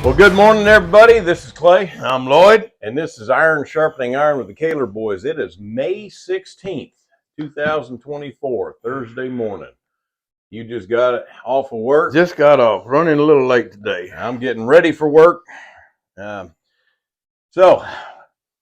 Well, good morning, everybody. This is Clay. I'm Lloyd. And this is Iron Sharpening Iron with the Kaler Boys. It is May 16th, 2024, Thursday morning. You just got it off of work. Just got off. Running a little late today. I'm getting ready for work. So,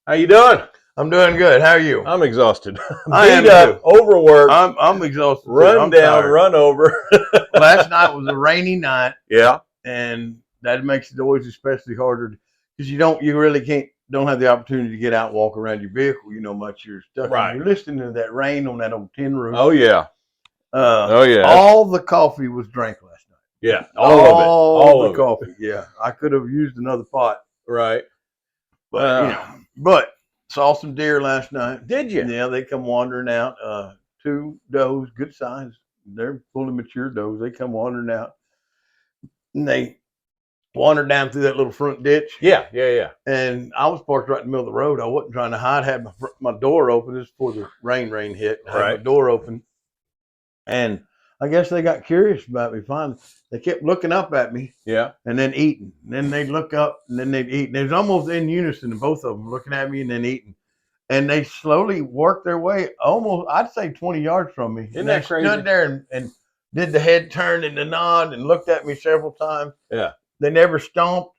how you doing? I'm doing good. How are you? I'm exhausted. I am Beat up, too. overworked. I'm exhausted. Run down, tired. run over. Last night was a rainy night. Yeah. And that makes it always especially harder because you really don't have the opportunity to get out and walk around your vehicle, much. You're stuck. Right. You're listening to that rain on that old tin roof. Oh, yeah. All the coffee was drank last night. Yeah. All the coffee. Yeah. I could have used another pot. Right. But saw some deer last night. Did you? Yeah, they come wandering out. 2 does, good size. They're fully mature does. They come wandering out. And they wandered down through that little front ditch. Yeah. And I was parked right in the middle of the road. I wasn't trying to hide. I had my door open. This is before the rain hit. I had my door open. And I guess they got curious about me. Finally, they kept looking up at me. Yeah. And then eating. And then they'd look up and then they'd eat. And it was almost in unison, both of them looking at me and then eating. And they slowly worked their way almost, I'd say 20 yards from me. Isn't that crazy? They stood there and did the head turn and the nod and looked at me several times. Yeah. They never stomped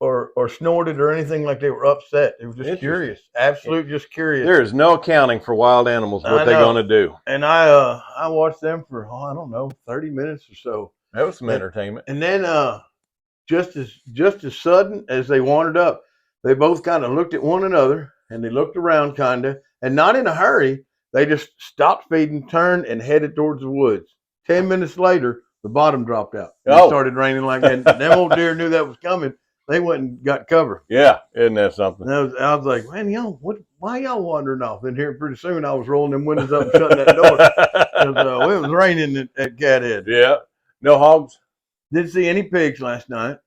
or snorted or anything like they were upset. They were just curious. Absolutely just curious. There is no accounting for wild animals, what they're going to do. And I watched them for, 30 minutes or so. That was some entertainment. And then just as sudden as they wandered up, they both kind of looked at one another and they looked around kind of, and not in a hurry. They just stopped feeding, turned, and headed towards the woods. 10 minutes later, the bottom dropped out. It started raining like that. And them old deer knew that was coming. They went and got cover. Yeah, isn't that something? And I was like, man, why y'all wandering off? And here pretty soon I was rolling them windows up and shutting that door. Because it was raining at Cathead. Yeah. No hogs? Didn't see any pigs last night.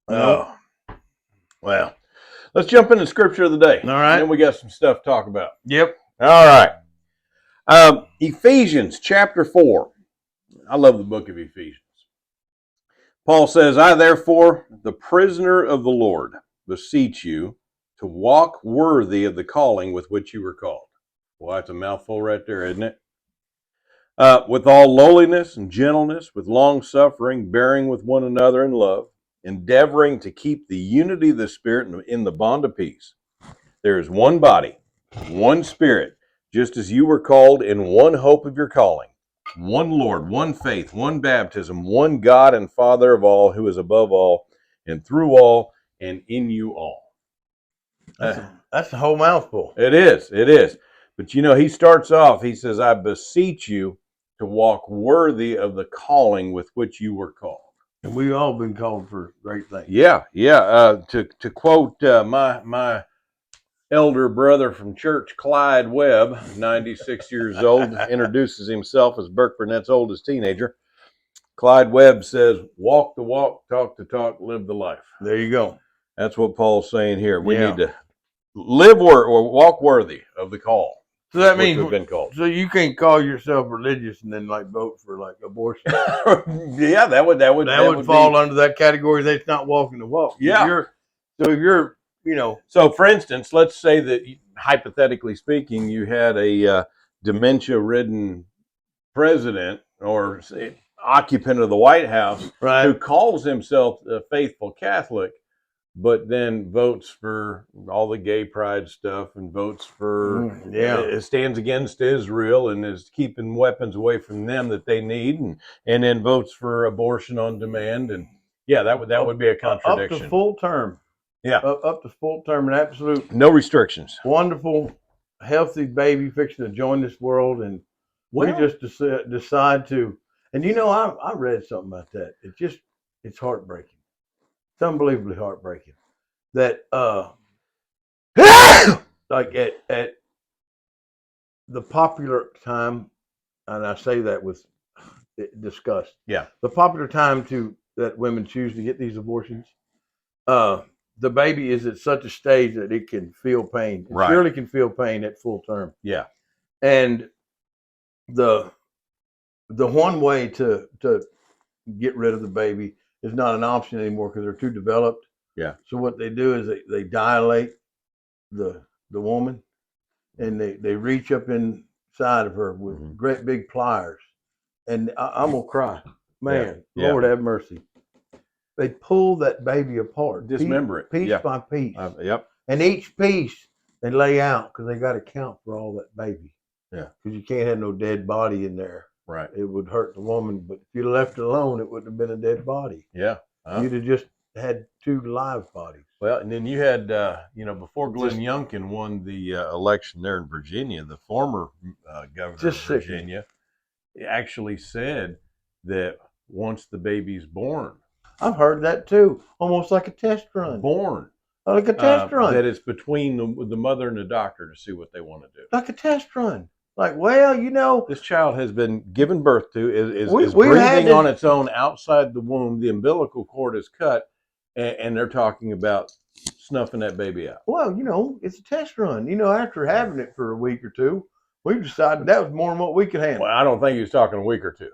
Oh. Well, let's jump into scripture of the day. All right. And then we got some stuff to talk about. Yep. All right. Ephesians chapter 4. I love the book of Ephesians. Paul says, I therefore, the prisoner of the Lord, beseech you to walk worthy of the calling with which you were called. Well, that's a mouthful right there, isn't it? With all lowliness and gentleness, with long suffering, bearing with one another in love, endeavoring to keep the unity of the Spirit in the bond of peace. There is one body, one Spirit, just as you were called in one hope of your calling. One Lord, one faith, one baptism, one God and Father of all, who is above all, and through all, and in you all. That's the whole mouthful. It is. But he starts off, he says, I beseech you to walk worthy of the calling with which you were called. And we've all been called for great things. Yeah. To quote my elder brother from church, Clyde Webb, 96 years old, introduces himself as Burke Burnett's oldest teenager. Clyde Webb says, walk the walk, talk the talk, live the life. There you go. That's what Paul's saying here. We need to walk worthy of the call. So that means we've been called. So you can't call yourself religious and then vote for abortion. Yeah, that would fall under that category. That's not walking the walk. Yeah. If you're So, for instance, let's say that, hypothetically speaking, you had a dementia-ridden president or occupant of the White House who calls himself a faithful Catholic, but then votes for all the gay pride stuff and votes for, stands against Israel and is keeping weapons away from them that they need, and then votes for abortion on demand. And that would be a contradiction. Up to full term. Yeah. Up to full term and absolute. No restrictions. Wonderful, healthy baby fixing to join this world. And we just decide to. And I read something about that. It's heartbreaking. It's unbelievably heartbreaking that like at the popular time, and I say that with disgust. Yeah. The popular time that women choose to get these abortions, the baby is at such a stage that it can feel pain. It surely can feel pain at full term. Yeah. And the one way to get rid of the baby is not an option anymore because they're too developed. Yeah. So what they do is they dilate the woman, and they reach up inside of her with great big pliers, and I'm gonna cry, man. Yeah. Lord have mercy. They pull that baby apart, Dismember it. piece Yeah. by piece, Yep. and each piece they lay out because they got to count for all that baby. Yeah. Because you can't have no dead body in there. Right. It would hurt the woman, but if you left it alone, it wouldn't have been a dead body. Yeah. You'd have just had 2 live bodies. Well, and then you had, before Glenn Youngkin won the election there in Virginia, the former governor of Virginia actually said that once the baby's born, I've heard that too, almost like a test run. Like a test run. That it's between the mother and the doctor to see what they want to do. Like a test run. Like, well, this child has been given birth to, is breathing on its own outside the womb. The umbilical cord is cut, and they're talking about snuffing that baby out. Well, it's a test run. After having it for a week or two, we decided that was more than what we could handle. Well, I don't think he was talking a week or two.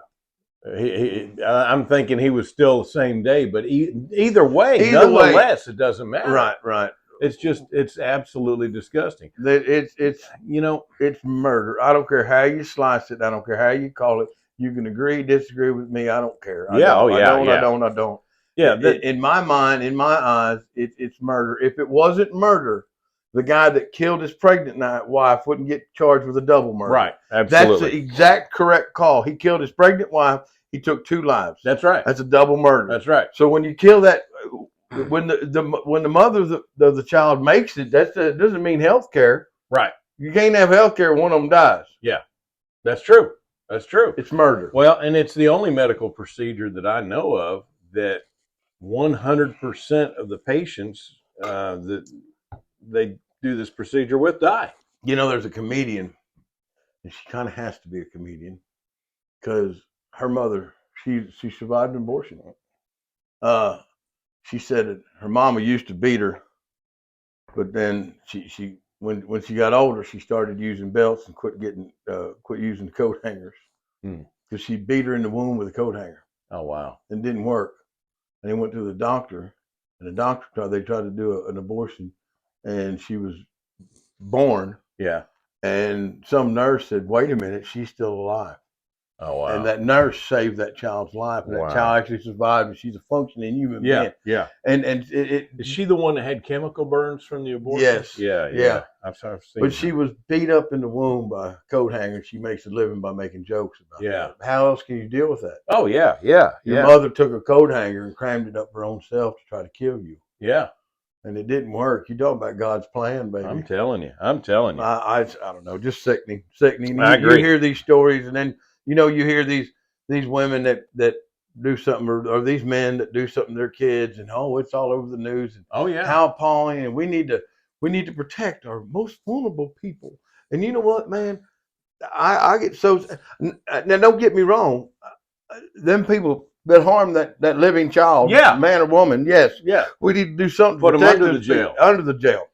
I'm thinking he was still the same day, but either way, nonetheless, it doesn't matter. Right. It's absolutely disgusting. It's murder. I don't care how you slice it. I don't care how you call it. You can agree, disagree with me. I don't care. I don't. Yeah. In my mind, in my eyes, it's murder. If it wasn't murder, the guy that killed his pregnant wife wouldn't get charged with a double murder. Right. Absolutely. That's the exact correct call. He killed his pregnant wife. He took 2 lives. That's right. That's a double murder. That's right. So when you kill that, when the mother of the child makes it, that doesn't mean health care. Right. You can't have health care when one of them dies. Yeah. That's true. That's true. It's murder. Well, and it's the only medical procedure that I know of that 100% of the patients that they do this procedure with die. There's a comedian, and she kind of has to be a comedian because her mother, she survived an abortion. She said that her mama used to beat her, but then she when she got older, she started using belts and quit using coat hangers because she beat her in the womb with a coat hanger. Oh wow! And it didn't work. And they went to the doctor, and the doctor they tried to do an abortion, and she was born. Yeah. And some nurse said, "Wait a minute, she's still alive." Oh wow! And that nurse saved that child's life, and that child actually survived. And she's a functioning human being. Yeah. And is she the one that had chemical burns from the abortion? Yes. Yeah. I've seen. But she was beat up in the womb by a coat hanger. She makes a living by making jokes about that. How else can you deal with that? Oh yeah. Your mother took a coat hanger and crammed it up her own self to try to kill you. Yeah. And it didn't work. You talk about God's plan, baby. I'm telling you. I don't know. Just sickening. I agree. You hear these stories, and then you hear these women that do something, or these men that do something to their kids, and it's all over the news. And how appalling! And we need to protect our most vulnerable people. And you know what, man? I get so now. Don't get me wrong. Them people that harm that living child, man or woman, yes, we need to do something. Put them under the jail. Under the jail.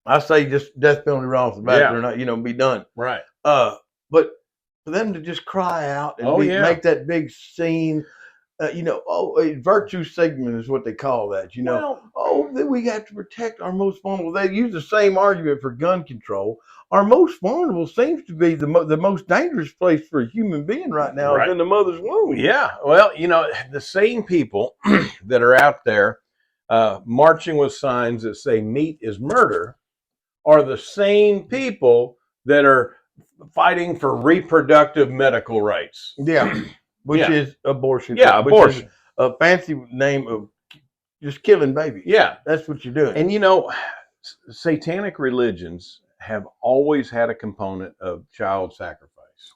I say just death penalty right off the bat. They're not, be done. Right. But for them to just cry out and make that big scene, a virtue signaling is what they call that. Then we have to protect our most vulnerable. They use the same argument for gun control. Our most vulnerable seems to be the most dangerous place for a human being right now is in the mother's womb. Yeah. Well, the same people that are out there marching with signs that say meat is murder are the same people that are fighting for reproductive medical rights. Yeah. Which is abortion. Yeah, abortion. A fancy name of just killing babies. Yeah. That's what you're doing. And satanic religions have always had a component of child sacrifice.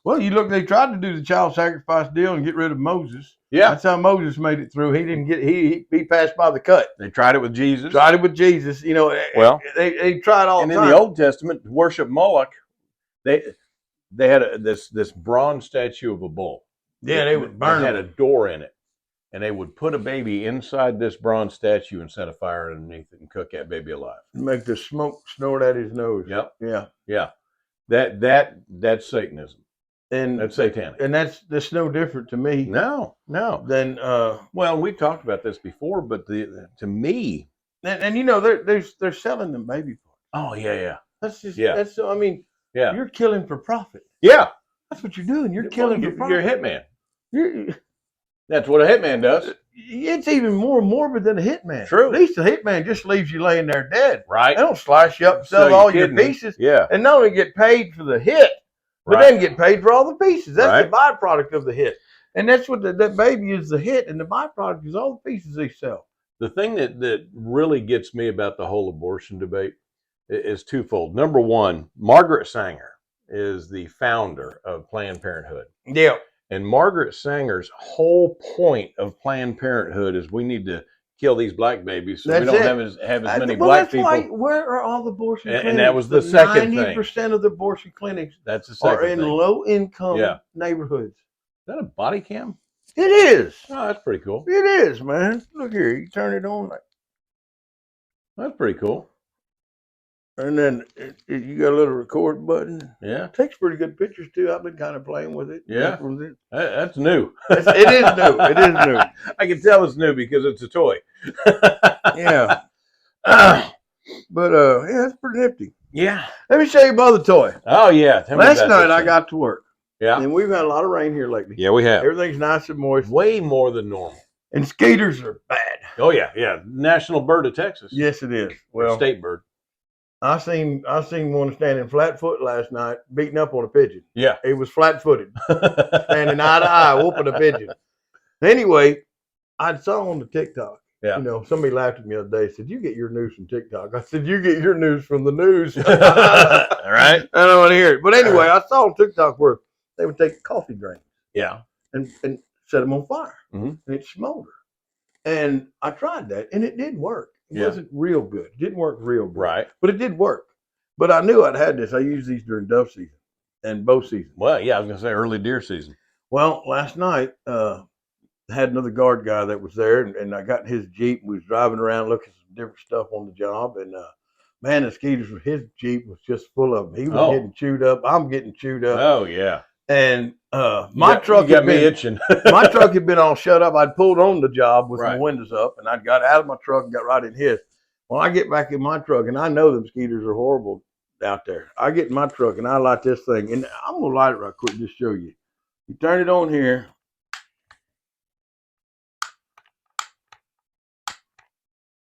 Well, they tried to do the child sacrifice deal and get rid of Moses. Yeah. That's how Moses made it through. He didn't get he passed by the cut. They tried it with Jesus. Well, they tried all the time. And in the Old Testament, to worship Moloch, they had this bronze statue of a bull. Yeah, they would burn it. It had a door in it. And they would put a baby inside this bronze statue and set a fire underneath it and cook that baby alive. Make the smoke snort at his nose. Yep. Yeah. That's Satanism. And that's satanic. And that's no different to me. No. Then well, we've talked about this before, but to me, And you know they're selling them baby parts. Oh yeah. That's just Yeah. that's I mean Yeah. you're killing for profit. Yeah. That's what you're doing. You're killing for profit. You're a hitman. You're, That's what a hitman does. it's even more morbid than a hitman. True. At least a hitman just leaves you laying there dead. Right. They don't slice you up and So sell all your pieces. Yeah. And not only get paid for the hit, but then get paid for all the pieces. That's the byproduct of the hit. And that's what that baby is, the hit, and the byproduct is all the pieces they sell. The thing that really gets me about the whole abortion debate is twofold. Number one, Margaret Sanger is the founder of Planned Parenthood. Yeah. And Margaret Sanger's whole point of Planned Parenthood is we need to kill these black babies so we don't have as many black people. Why, where are all the abortion clinics? And that was the second thing. 90% of the abortion clinics That's the second are in thing. low-income neighborhoods. Is that a body cam? It is. Oh, that's pretty cool. It is, man. Look here. You turn it on. That's pretty cool. And then you got a little record button. Yeah. It takes pretty good pictures, too. I've been kind of playing with it. Yeah. That's new. It is new. It is new. I can tell it's new because it's a toy. Yeah. But, yeah, it's pretty nifty. Yeah. Let me show you my other toy. Oh, yeah. Last night I got to work. Yeah. And we've had a lot of rain here lately. Yeah, we have. Everything's nice and moist. Way more than normal. And mosquitoes are bad. Oh, yeah. Yeah. National bird of Texas. Yes, it is. Well, state bird. I seen one standing flat foot last night, beating up on a pigeon. Yeah. He was flat footed, standing eye to eye, whooping a pigeon. Anyway, I saw on the TikTok. Yeah. You know, somebody laughed at me the other day, said, "You get your news from TikTok." I said, "You get your news from the news." All right. I don't want to hear it. But anyway, I saw on TikTok where they would take coffee grains. Yeah. And set them on fire. Mm-hmm. And it'd smolder. And I tried that, and it did work. It Yeah. wasn't real good. It didn't work real good. Right. But it did work. But I knew I'd had this. I used these during dove season and bow season. Well, yeah, I was going to say early deer season. Well, last night, I had another guard guy that was there, and I got in his Jeep. We was driving around looking at some different stuff on the job. And, man, the mosquitoes from his Jeep was just full of them. He was getting chewed up. I'm getting chewed up. Oh, yeah. And my truck got me itching. my truck had been all shut up. I'd pulled on the job with my Right. windows up, and I'd got out of my truck and got right in his. Well, I get back in my truck, and I know the mosquitoes are horrible out there. I get in my truck, and I light this thing, and I'm going to light it right quick just show you. You turn it on here.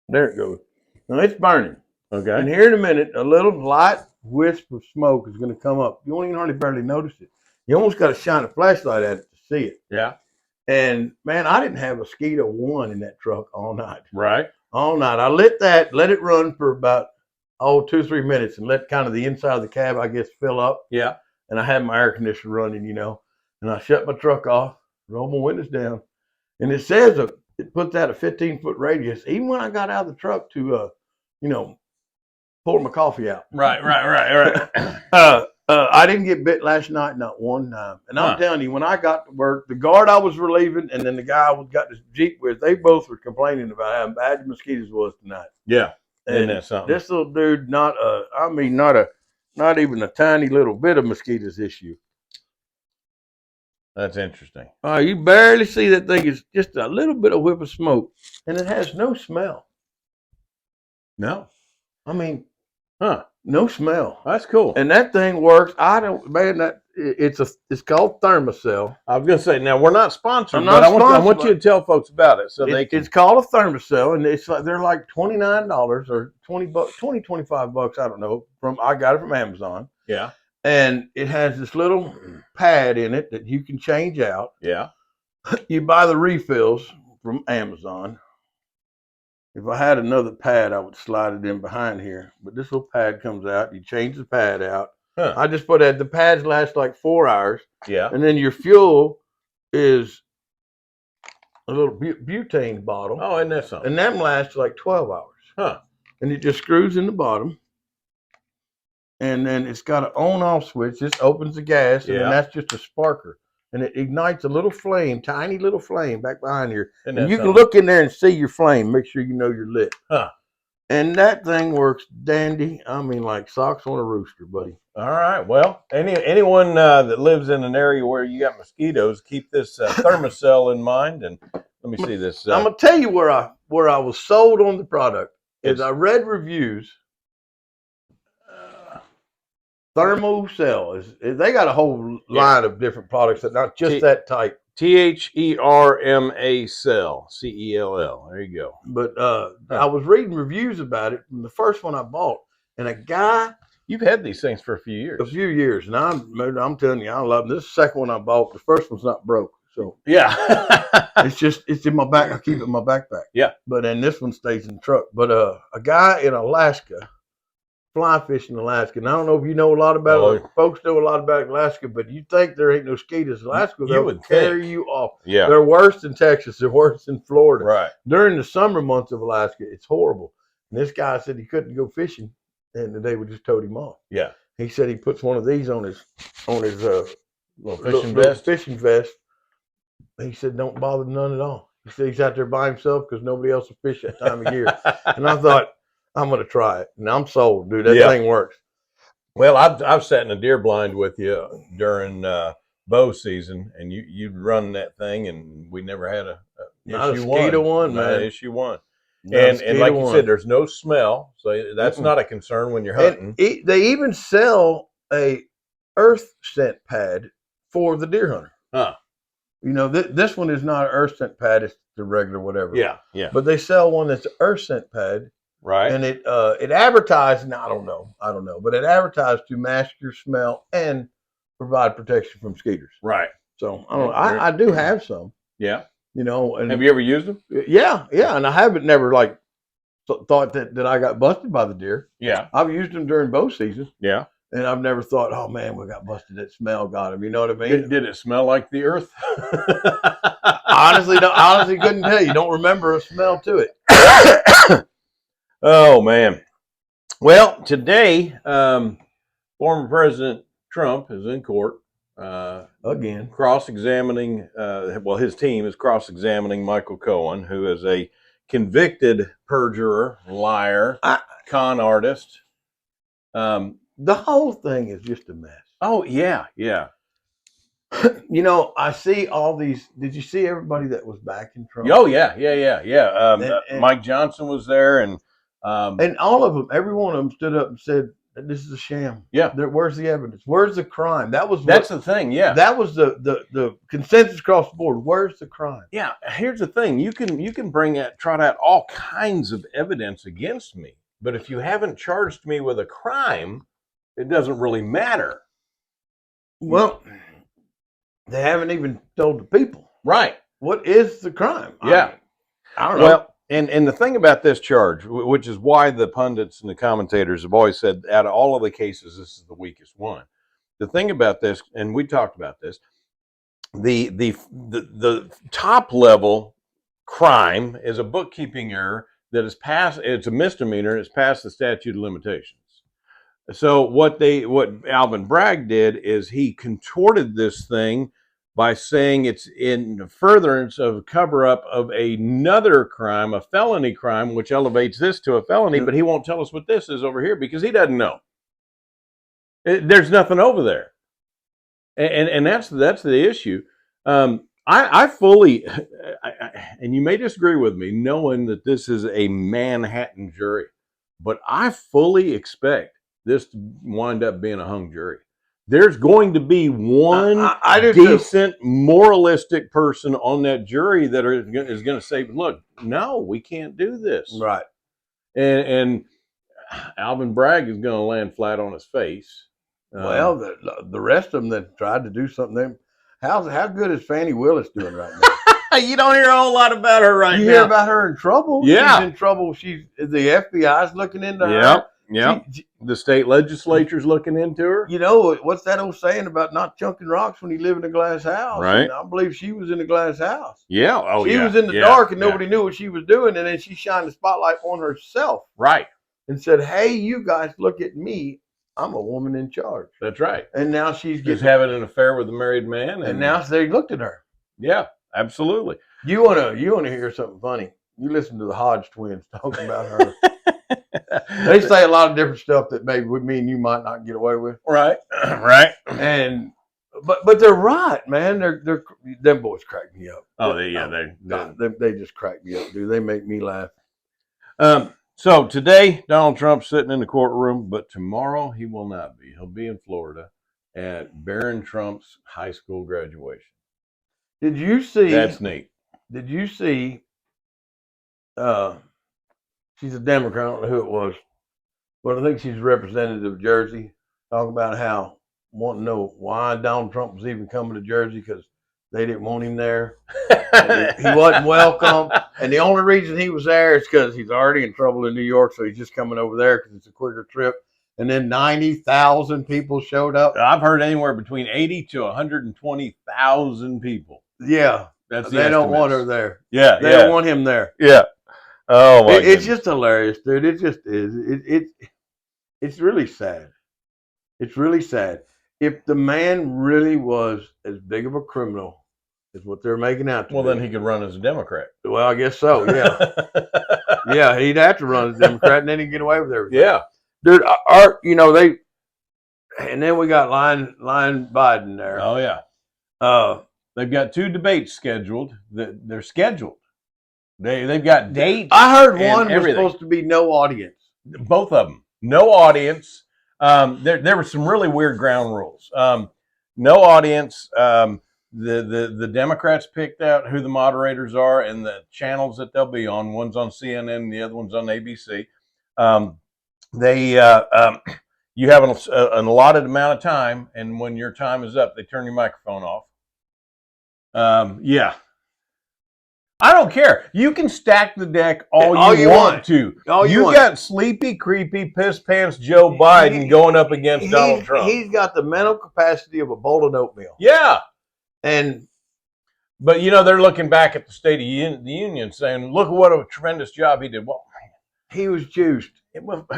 There it goes. Now, it's burning. Okay. And here in a minute, a little light wisp of smoke is going to come up. You won't even hardly barely notice it. You almost got to shine a flashlight at it to see it. Yeah. And, man, I didn't have a mosquito one in that truck all night. Right. All night. I lit that, let it run for about, 2-3 minutes and let kind of the inside of the cab, I guess, fill up. Yeah. And I had my air conditioner running, you know. And I shut my truck off, roll my windows down. And it says it puts out a 15-foot radius, even when I got out of the truck to, pour my coffee out. Right. I didn't get bit last night, not one time. And I'm telling you, when I got to work, the guard I was relieving and then the guy I got this Jeep with, they both were complaining about how bad the mosquitoes was tonight. Yeah. And isn't that something? this little dude, not even a tiny little bit of mosquitoes issue. That's interesting. You barely see that thing. It's just a little bit of whiff of smoke, and it has no smell. No. I mean, no smell. That's cool. And that thing works. It's called Thermacell. I was going to say, now we're not sponsored, I'm not but I sponsored, want you to tell folks about it so they can. It's called a Thermacell, and it's like they're like $29 or $25. I don't know. I got it from Amazon. Yeah. And it has this little pad in it that you can change out. Yeah. You buy the refills from Amazon. If I had another pad, I would slide it in behind here. But this little pad comes out. You change the pad out. Huh. I just put that. The pads last like 4 hours. Yeah. And then your fuel is a little butane bottle. Oh, isn't that something? And that lasts like 12 hours. Huh. And it just screws in the bottom. And then it's got an on-off switch. This opens the gas, and then that's just a sparker. And it ignites a little flame, tiny little flame back behind here. And you can look in there and see your flame. Make sure you know you're lit. Huh. And that thing works dandy. I mean, like socks on a rooster, buddy. All right. Well, anyone that lives in an area where you got mosquitoes, keep this Thermacell in mind. And let me see this. I'm gonna tell you where I was sold on the product. As I read reviews, Thermocell they got a whole line of different products that not just that type. THERMA cell, CELL. There you go. But I was reading reviews about it from the first one I bought, and a guy. You've had these things for a few years. A few years, and I'm telling you, I love them. This is the second one I bought. The first one's not broke, so yeah, it's in my back. I keep it in my backpack. Yeah, but then this one stays in the truck. But a guy in Alaska, fly fishing in Alaska, and I don't know if you know a lot about it. Folks know a lot about Alaska, but you think there ain't no mosquitoes in Alaska? They would carry you off. Yeah, they're worse than Texas. They're worse than Florida. Right. During the summer months of Alaska, it's horrible. And this guy said he couldn't go fishing, and they would just tote him off. Yeah. He said he puts one of these on his little fishing vest. He said, don't bother none at all. He said he's out there by himself because nobody else will fish that time of year. And I thought, I'm going to try it. And I'm sold, dude. That thing works. Well, I've sat in a deer blind with you during bow season, and you'd run that thing, and we never had a mosquito one, man. Issue one. And like you said, there's no smell, so that's not a concern when you're hunting. And they even sell a earth scent pad for the deer hunter. Huh. You know, this one is not an earth scent pad; it's the regular whatever. Yeah, yeah. But they sell one that's an earth scent pad, right? And it advertised. And I don't know, but it advertised to mask your smell and provide protection from mosquitoes. Right. So I don't know. I do have some. Yeah. You know, and have you ever used them? Yeah, and I haven't never thought that I got busted by the deer. Yeah, I've used them during bow season. Yeah, and I've never thought, oh man, we got busted. That smell got him. You know what I mean? Did it smell like the earth? honestly, couldn't tell you. Don't remember a smell to it. Oh man. Well, today, former President Trump is in court. Again, cross-examining, his team is cross-examining Michael Cohen, who is a convicted perjurer, liar, con artist. The whole thing is just a mess. Oh, yeah. You know, I see all these. Did you see everybody that was backing Trump? Oh, yeah. And Mike Johnson was there, and all of them, every one of them stood up and said, this is a sham. Yeah. Where's the evidence? Where's the crime? That's the thing. Yeah. That was the consensus across the board. Where's the crime? Yeah. Here's the thing. You can trot out all kinds of evidence against me, but if you haven't charged me with a crime, it doesn't really matter. Well, they haven't even told the people. Right. What is the crime? Yeah. I don't know. Well, and the thing about this charge, which is why the pundits and the commentators have always said, out of all of the cases, this is the weakest one. The thing about this, and we talked about this, the top level crime is a bookkeeping error that is past. It's a misdemeanor. It's past the statute of limitations. So what Alvin Bragg did is he contorted this thing by saying it's in furtherance of a cover-up of another crime, a felony crime, which elevates this to a felony, but he won't tell us what this is over here because he doesn't know. There's nothing over there. And that's the issue. I fully, and you may disagree with me, knowing that this is a Manhattan jury, but I fully expect this to wind up being a hung jury. There's going to be one decent, moralistic person on that jury that is going to say, look, no, we can't do this. Right. And Alvin Bragg is going to land flat on his face. Well, the rest of them that tried to do something, how good is Fannie Willis doing right now? You don't hear a whole lot about her right now. You hear about her in trouble? Yeah. She's in trouble. The FBI's looking into her. Yep. Yeah, the state legislature's looking into her. You know, what's that old saying about not chunking rocks when you live in a glass house? Right. And I believe she was in a glass house. Yeah. Oh, she was in the dark and nobody knew what she was doing. And then she shined the spotlight on herself. Right. And said, hey, you guys, look at me. I'm a woman in charge. That's right. And now she's having an affair with a married man. And now they looked at her. Yeah, absolutely. You wanna hear something funny? You listen to the Hodge twins talking about her. They say a lot of different stuff that maybe me and you might not get away with. Right, right. And but they're right, man. They're them boys crack me up. Oh, they just crack me up, dude. They make me laugh. So today, Donald Trump's sitting in the courtroom, but tomorrow he will not be. He'll be in Florida at Barron Trump's high school graduation. Did you see? That's neat. Did you see? She's a Democrat. I don't know who it was, but I think she's a representative of Jersey. Talking about how wanting to know why Donald Trump was even coming to Jersey because they didn't want him there. He wasn't welcome, and the only reason he was there is because he's already in trouble in New York, so he's just coming over there because it's a quicker trip. And then 90,000 people showed up. I've heard anywhere between 80 to 120,000 people. Yeah, That's they don't want her there. Yeah, they don't want him there. Yeah. Oh my! It's just hilarious, dude. It just is. It's really sad. It's really sad. If the man really was as big of a criminal as what they're making out to be, then he could run as a Democrat. Well, I guess so. Yeah, yeah. He'd have to run as a Democrat, and then he'd get away with everything. Yeah, dude. And then we got line Biden there. Oh yeah. They've got 2 debates scheduled. They're scheduled. They've got dates. I heard one was supposed to be no audience. Both of them, no audience. There were some really weird ground rules. No audience. The Democrats picked out who the moderators are and the channels that they'll be on. One's on CNN, and the other one's on ABC. You have an allotted amount of time, and when your time is up, they turn your microphone off. Yeah. I don't care. You can stack the deck all you want to. You got sleepy, creepy, piss pants Joe Biden going up against Donald Trump. He's got the mental capacity of a bowl of oatmeal. Yeah. But they're looking back at the State of the Union saying, look what a tremendous job he did. Well, he was juiced.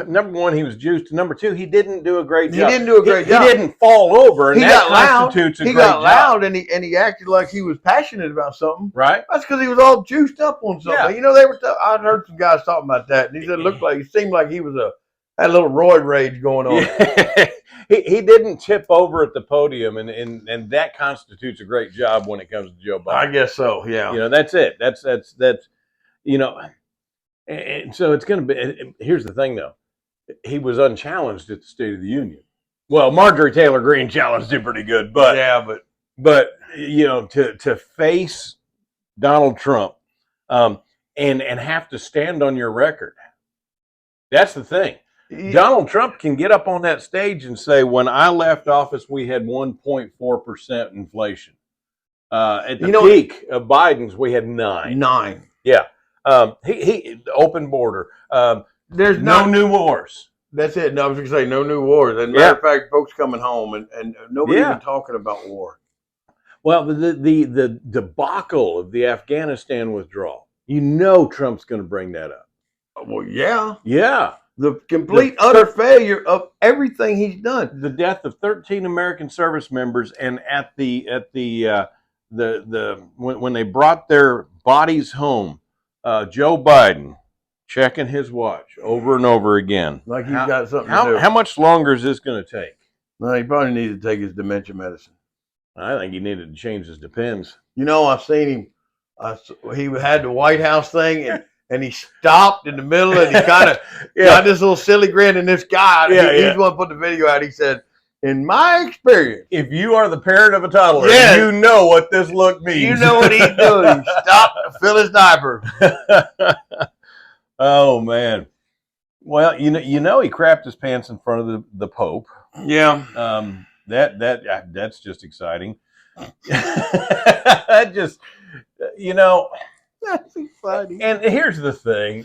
Number one, he was juiced. Number two, he didn't do a great job. He didn't do a great job. He didn't fall over, and that constitutes a great job. He got loud, and he acted like he was passionate about something. Right. That's because he was all juiced up on something. Yeah. They were. I'd heard some guys talking about that, and he said it seemed like he had a little roid rage going on. Yeah. He didn't tip over at the podium, and that constitutes a great job when it comes to Joe Biden. I guess so. Yeah. That's it. That's And so it's going to be. Here's the thing, though. He was unchallenged at the State of the Union. Well, Marjorie Taylor Greene challenged him pretty good, but to face Donald Trump, and have to stand on your record. That's the thing. Donald Trump can get up on that stage and say, "When I left office, we had 1.4% inflation. At the peak of Biden's, we had 9. 9. Yeah." He open border. There's no new wars. That's it. No, I was going to say no new wars. And matter of fact, folks coming home and nobody even talking about war. Well, the debacle of the Afghanistan withdrawal. Trump's going to bring that up. Well, yeah. Yeah. The complete utter failure of everything he's done. The death of 13 American service members, and when they brought their bodies home. Joe Biden checking his watch over and over again. Like he's got something to do. How much longer is this going to take? No, he probably needed to take his dementia medicine. I think he needed to change his Depends. I've seen him. He had the White House thing, and he stopped in the middle, and he kind of got this little silly grin. And this guy, he's going to put the video out. He said, in my experience, if you are the parent of a toddler, you know what this look means. You know what he's doing. He stopped to fill his diaper. Oh man. Well, he crapped his pants in front of the Pope. Yeah. That's just exciting. That's exciting. And here's the thing,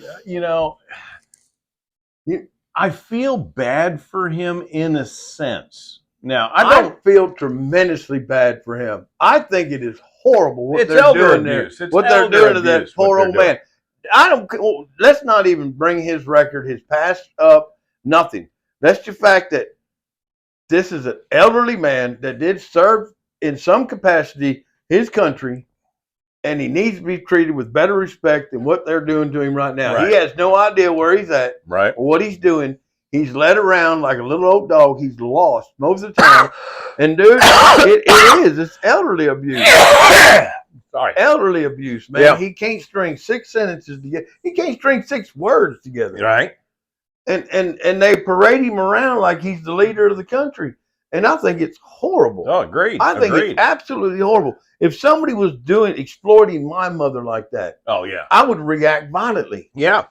I feel bad for him in a sense. Now, I don't feel tremendously bad for him. I think it is horrible what they're doing there. What they're doing to that poor old man. Let's not even bring his record, his past up, nothing. That's the fact that this is an elderly man that did serve in some capacity his country, and he needs to be treated with better respect than what they're doing to him right now. Right. He has no idea where he's at or what he's doing. He's led around like a little old dog. He's lost most of the time. And, dude, it is. It's elderly abuse. Sorry. Elderly abuse, man. Yeah. He can't string 6 sentences together. He can't string 6 words together. Right. And they parade him around like he's the leader of the country. And I think it's horrible. Oh, agreed. I think it's absolutely horrible. If somebody was exploiting my mother like that, oh yeah, I would react violently. Yeah.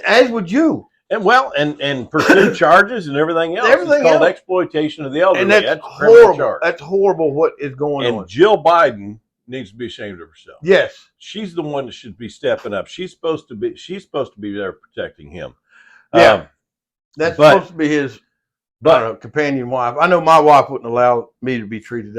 As would you. And pursue charges and everything else. Everything it's called else. exploitation of the elderly. And that's horrible. That's horrible what is going on. And Jill Biden needs to be ashamed of herself. Yes. She's the one that should be stepping up. She's supposed to be there protecting him. Yeah. That's supposed to be his companion wife. I know my wife wouldn't allow me to be treated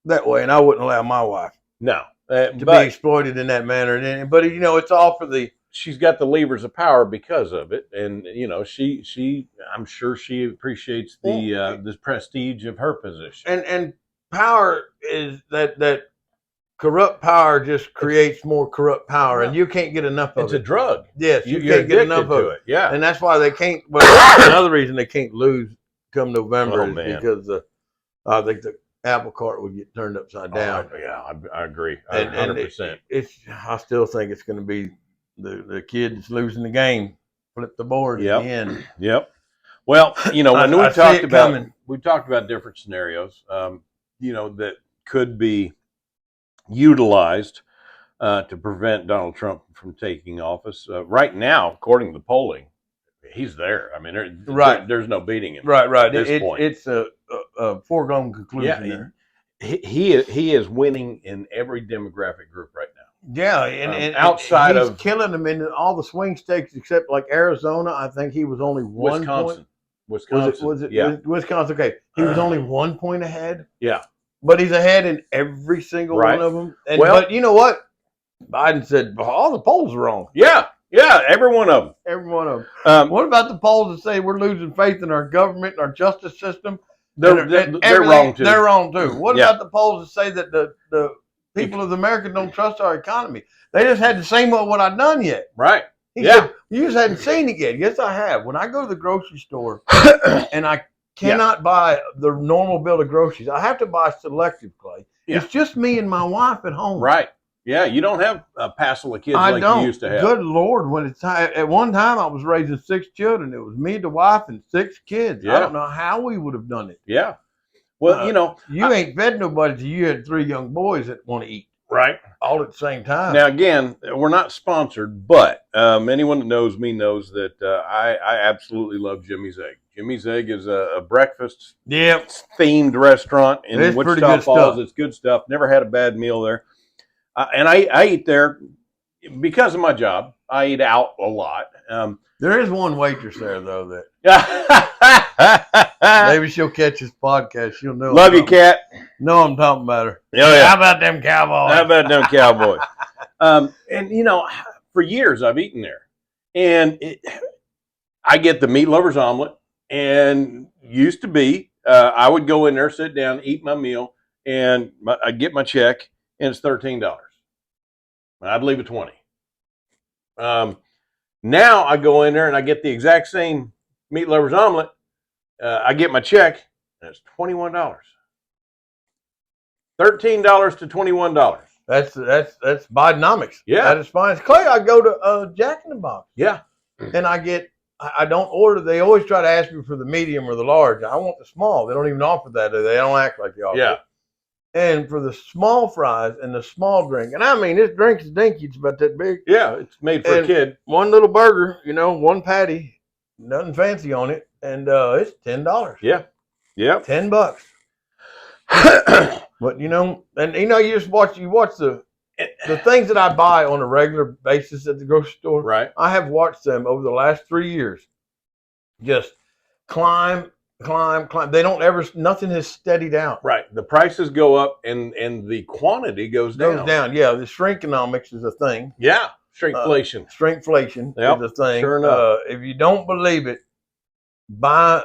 that way, and I wouldn't allow my wife to be exploited in that manner. But it's all for the. She's got the levers of power because of it, and she I'm sure she appreciates the prestige of her position. And power is that corrupt power just creates more corrupt power, and you can't get enough of it. It's a drug. Yes, you can't get enough of it. Yeah, and that's why they can't. Well, another reason they can't lose come November is because I think the apple cart would get turned upside down. I agree. 100%. I still think it's going to be the kid that's losing the game. Flip the board at the end. Yep. Well, when we talked about different scenarios, that could be utilized to prevent Donald Trump from taking office. Right now, according to the polling, he's there. I mean, there's no beating him. Right. At this point. It's a foregone conclusion there. He is winning in every demographic group right now. Yeah, and outside he's killing them in all the swing states except like Arizona. I think he was only Wisconsin. Was it Wisconsin? Okay, he was only 1 point ahead. Yeah, but he's ahead in every single one of them. But you know what? Biden said all the polls are wrong. Yeah, every one of them. Every one of them. What about the polls that say we're losing faith in our government and our justice system? They're wrong too. They're wrong too. What about the polls that say that the people of America don't trust our economy? They just hadn't seen what I've done yet. Right. He said, you just hadn't seen it yet. Yes, I have. When I go to the grocery store and I cannot buy the normal bill of groceries, I have to buy selective, Clay. Yeah. It's just me and my wife at home. Right. Yeah, you don't have a passel of kids like you used to have. Good Lord. At one time, I was raising 6 children. It was me, the wife, and 6 kids. Yeah. I don't know how we would have done it. Yeah. Well, you ain't fed nobody till you had 3 young boys that want to eat. Right. All at the same time. Now, again, we're not sponsored, but anyone that knows me knows that I absolutely love Jimmy's Egg. Jimmy's Egg is a breakfast themed restaurant in Wichita Falls. It's good stuff. Never had a bad meal there. And I eat there because of my job. I eat out a lot. There is one waitress there, though, that maybe she'll catch this podcast. She'll know. Love you, Kat. No, I'm talking about her. Oh, yeah. How about them cowboys? And, for years I've eaten there. And I get the meat lover's omelet. And used to be, I would go in there, sit down, eat my meal, and I'd get my check, and it's $13. I'd leave it 20. Now I go in there and I get the exact same meat lover's omelet. I get my check and it's $21. $13 to $21. That's Bidenomics. Yeah, that is fine. Clay, I go to Jack in the Box. Yeah, and I don't order. They always try to ask me for the medium or the large. I want the small. They don't even offer that. They don't act like they offer. Yeah. It. And for the small fries and the small drink, and I mean, this drink is dinky. It's about that big. Yeah, it's made for a kid. One little burger, one patty, nothing fancy on it, and it's $10. Yeah, $10. But you just watch the things that I buy on a regular basis at the grocery store. Right. I have watched them over the last 3 years just climb. They don't ever. Nothing has steadied out. Right. The prices go up and the quantity goes down. Yeah. The shrinkonomics is a thing. Yeah. Shrinkflation. Shrinkflation is a thing. Sure enough. If you don't believe it, buy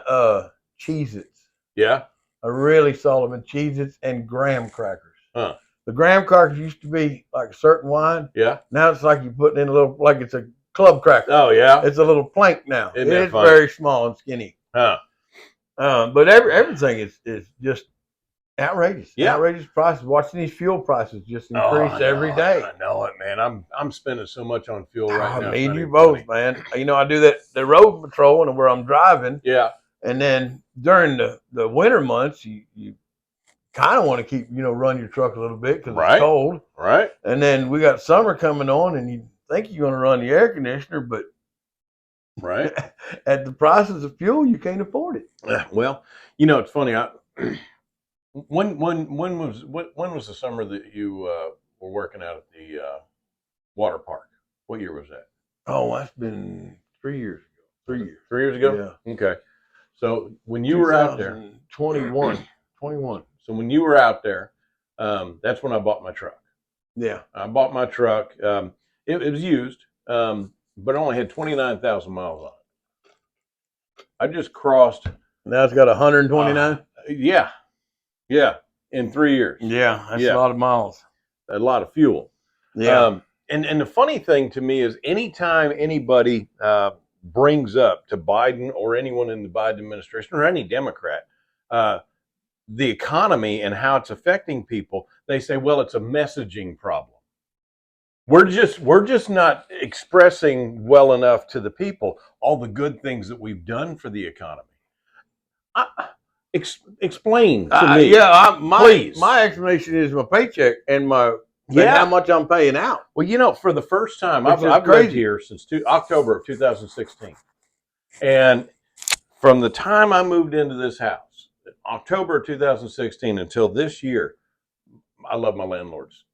Cheez-Its. Yeah. A really solid Cheez-Its and graham crackers. Huh. The graham crackers used to be like a certain wine. Yeah. Now it's like you're putting in a little, like it's a club cracker. Oh, yeah. It's a little plank now. It's very small and skinny. Huh. But everything is just Outrageous. Yeah. Outrageous prices. Watching these fuel prices just increase every day. I know it, man. I'm spending so much on fuel right now. Me and you both, man. You know, I do the road patrol and where I'm driving. Yeah. And then during the winter months, you kind of want to keep, run your truck a little bit because it's cold. Right. And then we got summer coming on and you think you're going to run the air conditioner, but right at the prices of fuel, you can't afford it. Well, it's funny. When was the summer that you were working out at the water park? What year was that? Oh, that's been 3 years ago. 3 years. 3 years ago? Yeah. Okay. So when you were out there, 21. So when you were out there, that's when I bought my truck. Yeah. I bought my truck. It was used, but it only had 29,000 miles on it. I just crossed. Now it's got 129. Yeah, in 3 years. Yeah, that's a lot of miles. A lot of fuel. Yeah. And the funny thing to me is anytime anybody brings up to Biden or anyone in the Biden administration or any Democrat the economy and how it's affecting people, they say, well, it's a messaging problem. We're just not expressing well enough to the people all the good things that we've done for the economy. Explain to me. Please. My explanation is my paycheck and how much I'm paying out. Well, for the first time, I've lived here since October of 2016. And from the time I moved into this house, October of 2016 until this year, I love my landlords.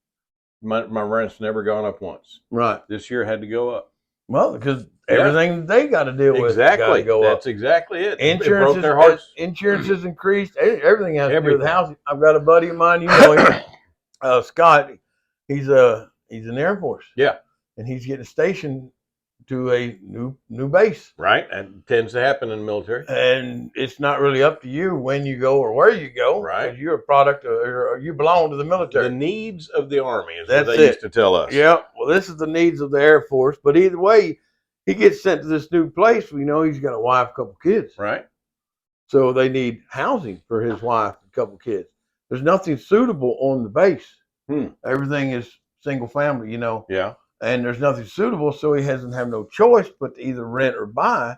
My rent's never gone up once. Right. This year had to go up. Well, because everything they got to deal with got to go up. That's exactly it. Insurance broke their hearts. Insurance has increased. Everything has to do with housing. I've got a buddy of mine, you know him, Scott. He's in the Air Force. Yeah. And he's getting stationed to a new base. Right. And tends to happen in the military. And it's not really up to you when you go or where you go. Right. Because you're a product or you belong to the military. The needs of the Army is what they used to tell us. Yeah. Well, this is the needs of the Air Force. But either way, he gets sent to this new place. We know he's got a wife, a couple kids. Right. So they need housing for his wife and a couple kids. There's nothing suitable on the base. Everything is single family, Yeah. And there's nothing suitable, so he doesn't have no choice but to either rent or buy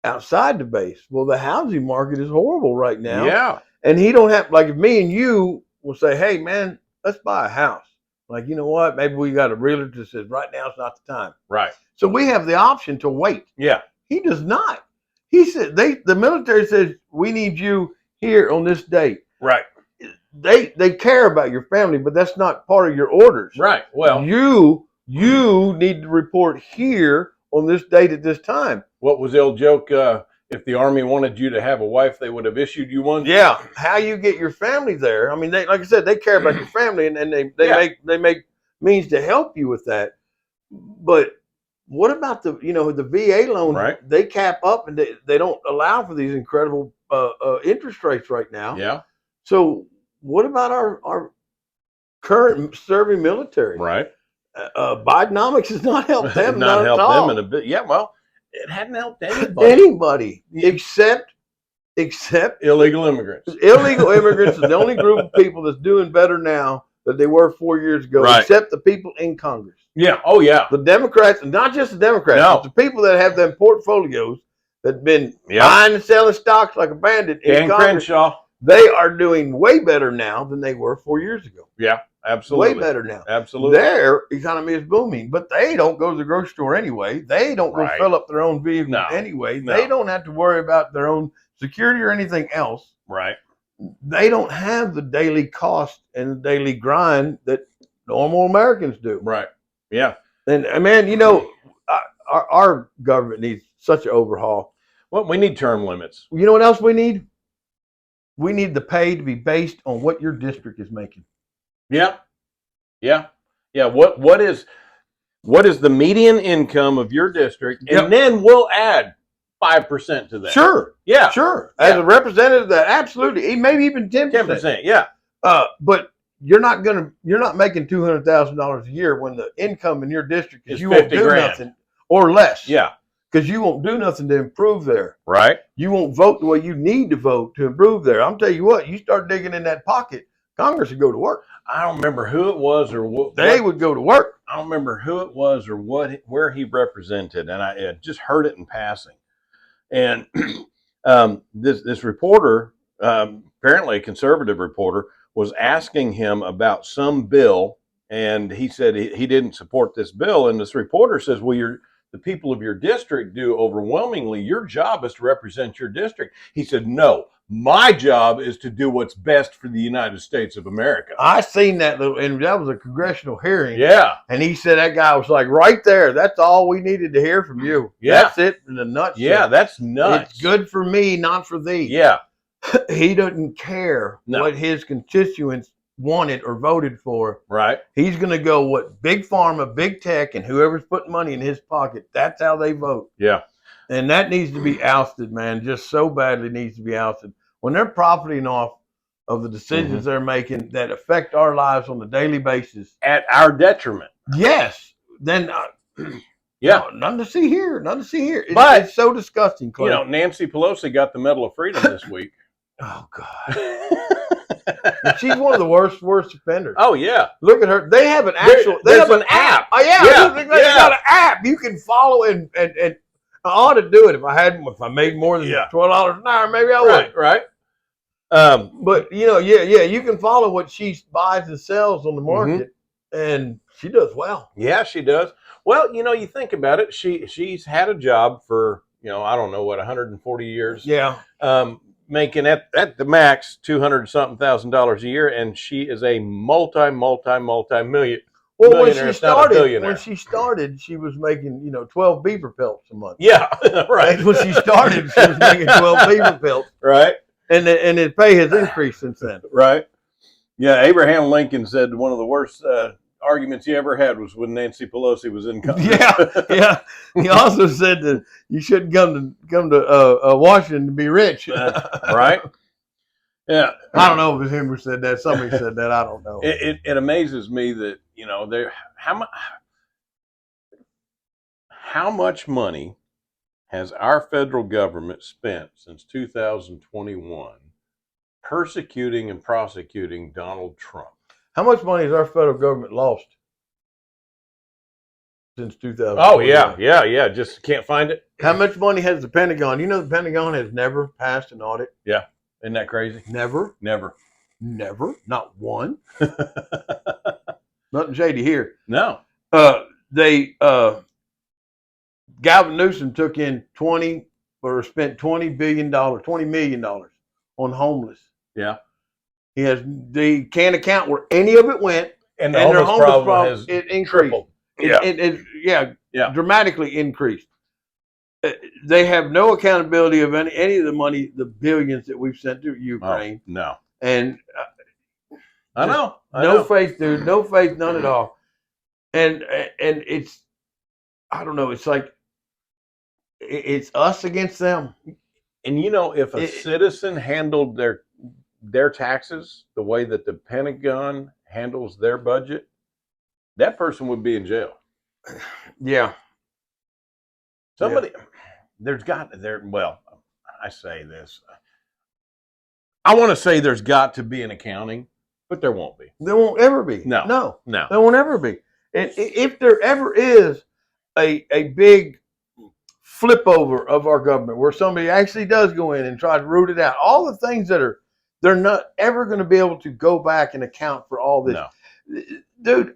outside the base. Well, the housing market is horrible right now. Yeah. And he don't have, like if me and you will say, hey, man, let's buy a house. Like, you know what? Maybe we got a realtor that says right now is not the time. Right. So we have the option to wait. Yeah. He does not. He said, the military says, we need you here on this date. Right. They care about your family, but that's not part of your orders. Right. Well, you need to report here on this date at this time. What was the old joke? If the Army wanted you to have a wife, they would have issued you one. Yeah. How you get your family there? I mean, like I said, they care about your family, and they make means to help you with that. But what about the VA loans? Right. They cap up, and they don't allow for these incredible interest rates right now. Yeah. So what about our current serving military? Right. Bidenomics has not helped them. Not helped all. them in a bit. Yeah. Well, it hadn't helped anybody. Anybody except illegal immigrants. Illegal immigrants is the only group of people that's doing better now than they were 4 years ago. Right. Except the people in Congress. Yeah. Oh yeah. The Democrats, and not just the Democrats, but the people that have them portfolios that've been buying and selling stocks like a bandit in Congress. Crenshaw. They are doing way better now than they were 4 years ago. Yeah, absolutely. Way better now. Absolutely. Their economy is booming, but they don't go to the grocery store anyway. They don't go fill up their own vehicle anyway. No. They don't have to worry about their own security or anything else. Right. They don't have the daily cost and the daily grind that normal Americans do. Right. Yeah. And man, our government needs such an overhaul. Well, we need term limits. You know what else we need? We need the pay to be based on what your district is making. Yeah. Yeah. Yeah. What is the median income of your district? And then we'll add 5% to that. Sure. Yeah. Sure. As a representative of that, absolutely. Maybe even 10%. 10%. Yeah. But you're not making $200,000 a year when the income in your district is you 50 won't do grand. nothing or less. Yeah. because you won't do nothing to improve there. Right. You won't vote the way you need to vote to improve there. I'm telling you what, you start digging in that pocket, Congress would go to work. I don't remember who it was or what. They would go to work. I don't remember who it was or where he represented, and I just heard it in passing. And this reporter, apparently a conservative reporter, was asking him about some bill, and he said he didn't support this bill. And this reporter says, "Well, the people of your district do overwhelmingly. Your job is to represent your district." He said, "No, my job is to do what's best for the United States of America." I seen that and that was a congressional hearing. Yeah. And he said that guy was like, right there, that's all we needed to hear from you. Yeah. That's it in a nutshell. Yeah, that's nuts. It's good for me, not for thee. Yeah. He doesn't care what his constituents wanted or voted for. Right. He's going to go what Big Pharma, Big Tech, and whoever's putting money in his pocket, that's how they vote. Yeah. And that needs to be ousted, man. Just so badly needs to be ousted. When they're profiting off of the decisions they're making that affect our lives on a daily basis. At our detriment. Yes. Then, yeah. No, nothing to see here. Nothing to see here. But it's so disgusting, Clay. You know, Nancy Pelosi got the Medal of Freedom this week. Oh, God. She's one of the worst offenders. Oh, yeah. Look at her. They have an actual. They have an app. Oh, yeah. They got an app you can follow and I ought to do it if I made more than $12 an hour, maybe I would. Right. But you can follow what she buys and sells on the market, and she does well. Yeah, she does. Well, you think about it. She's had a job for I don't know what 140 years. Yeah. Making at the max $200,000 a year, and she is a multi-million. Well, when she started, she was making 12 beaver pelts a month. Yeah, right. And when she started, she was making 12 beaver pelts. Right. And the pay has increased since then. Right. Yeah, Abraham Lincoln said one of the worst arguments he ever had was when Nancy Pelosi was in Congress. Yeah. He also said that you shouldn't come to Washington to be rich. Right. Yeah. I don't know if it was him who said that. Somebody said that. I don't know. It amazes me that how much money has our federal government spent since 2021 persecuting and prosecuting Donald Trump? How much money has our federal government lost since 2000? Oh, yeah. Just can't find it. How much money has the Pentagon? The Pentagon has never passed an audit. Yeah. Isn't that crazy? Never. Not one. Nothing shady here. No. Gavin Newsom took in spent $20 million on homeless. Yeah. They can't account where any of it went, and their homeless problem has increased. It dramatically increased. They have no accountability of any of the money, the billions that we've sent to Ukraine. Oh, no. And I know. No faith, dude. No faith, none at all. And it's, I don't know. It's like it's us against them. And if a citizen handled their taxes the way that the Pentagon handles their budget, that person would be in jail. Yeah. Somebody, well, I say this. I want to say there's got to be an accounting, but there won't be. There won't ever be. No. There won't ever be. And if there ever is a big flip over of our government where somebody actually does go in and try to root it out, all the things they're not ever going to be able to go back and account for all this. No. Dude,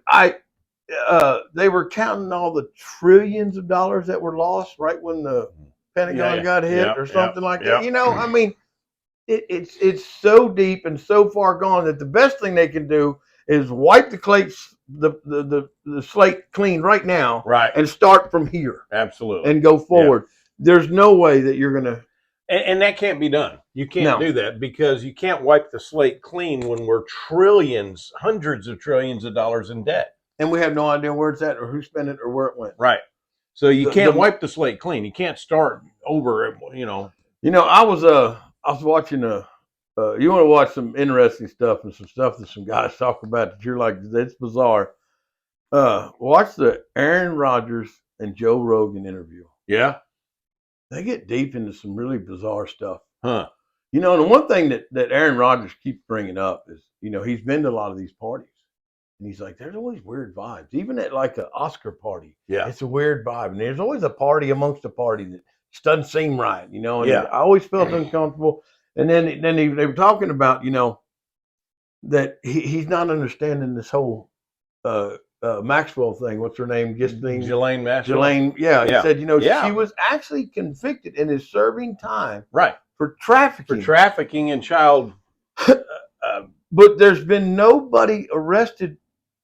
they were counting all the trillions of dollars that were lost right when the Pentagon got hit or something like that. I mean, it's so deep and so far gone that the best thing they can do is wipe the slate clean right now, right, and start from here. Absolutely, and go forward. There's no way that you're gonna, and that can't be done. You can't do that because you can't wipe the slate clean when we're trillions, hundreds of trillions of dollars in debt, and we have no idea where it's at or who spent it or where it went. Right. So you can't wipe the slate clean. You can't start over. I was watching you want to watch some interesting stuff and some stuff that some guys talk about that you're like, that's bizarre. Watch the Aaron Rodgers and Joe Rogan interview. Yeah. they get deep into some really bizarre stuff. Huh. You know, and the one thing that Aaron Rodgers keeps bringing up is, you know, he's been to a lot of these parties. And he's like, there's always weird vibes. Even at like an Oscar party, Yeah. it's a weird vibe. And there's always a party amongst a party that just doesn't seem right, you know. And Yeah. I always felt uncomfortable. And then they were talking about, you know, that he's not understanding this whole Maxwell thing. What's her name? Ghislaine Maxwell. Ghislaine, yeah. He Yeah. said, you know, Yeah. she was actually convicted and is serving time Right. for trafficking. For trafficking and child. But there's been nobody arrested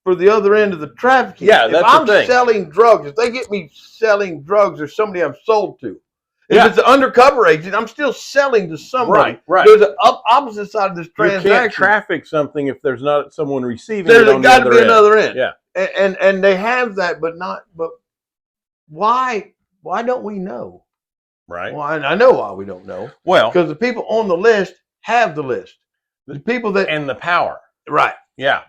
for the other end of the trafficking. Yeah, if that's I'm the thing. selling drugs, if they get me selling drugs, there's somebody I've sold to. If Yeah. it's an undercover agent, I'm still selling to somebody. Right. There's an opposite side of this You transaction. can't traffic something if there's not someone receiving There's it on got the to other be end. another end. Yeah. And they have that, but why don't we know? Right. Well, I know why we don't know. Well, Because the people on the list have the list. The people that and the power. right. Yeah.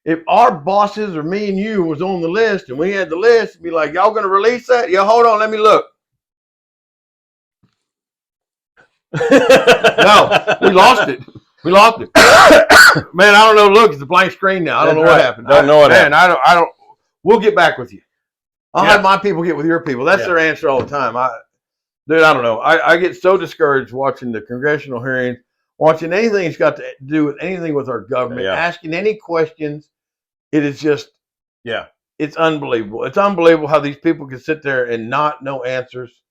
If our bosses or me and you was on the list and we had the list, it'd be like, y'all gonna release that? Yeah, hold on, let me look. No, we lost it. We lost it. Man, I don't know. Look, it's a blank screen now. I don't know what happened. Don't know what happened. I don't. We'll get back with you. I'll Yeah. have my people get with your people. That's Yeah. their answer all the time. I don't know. I get so discouraged watching the congressional hearings, watching anything that's got to do with anything with our government, Yeah. asking any questions. It is just, Yeah. it's unbelievable. It's unbelievable how these people can sit there and not know answers.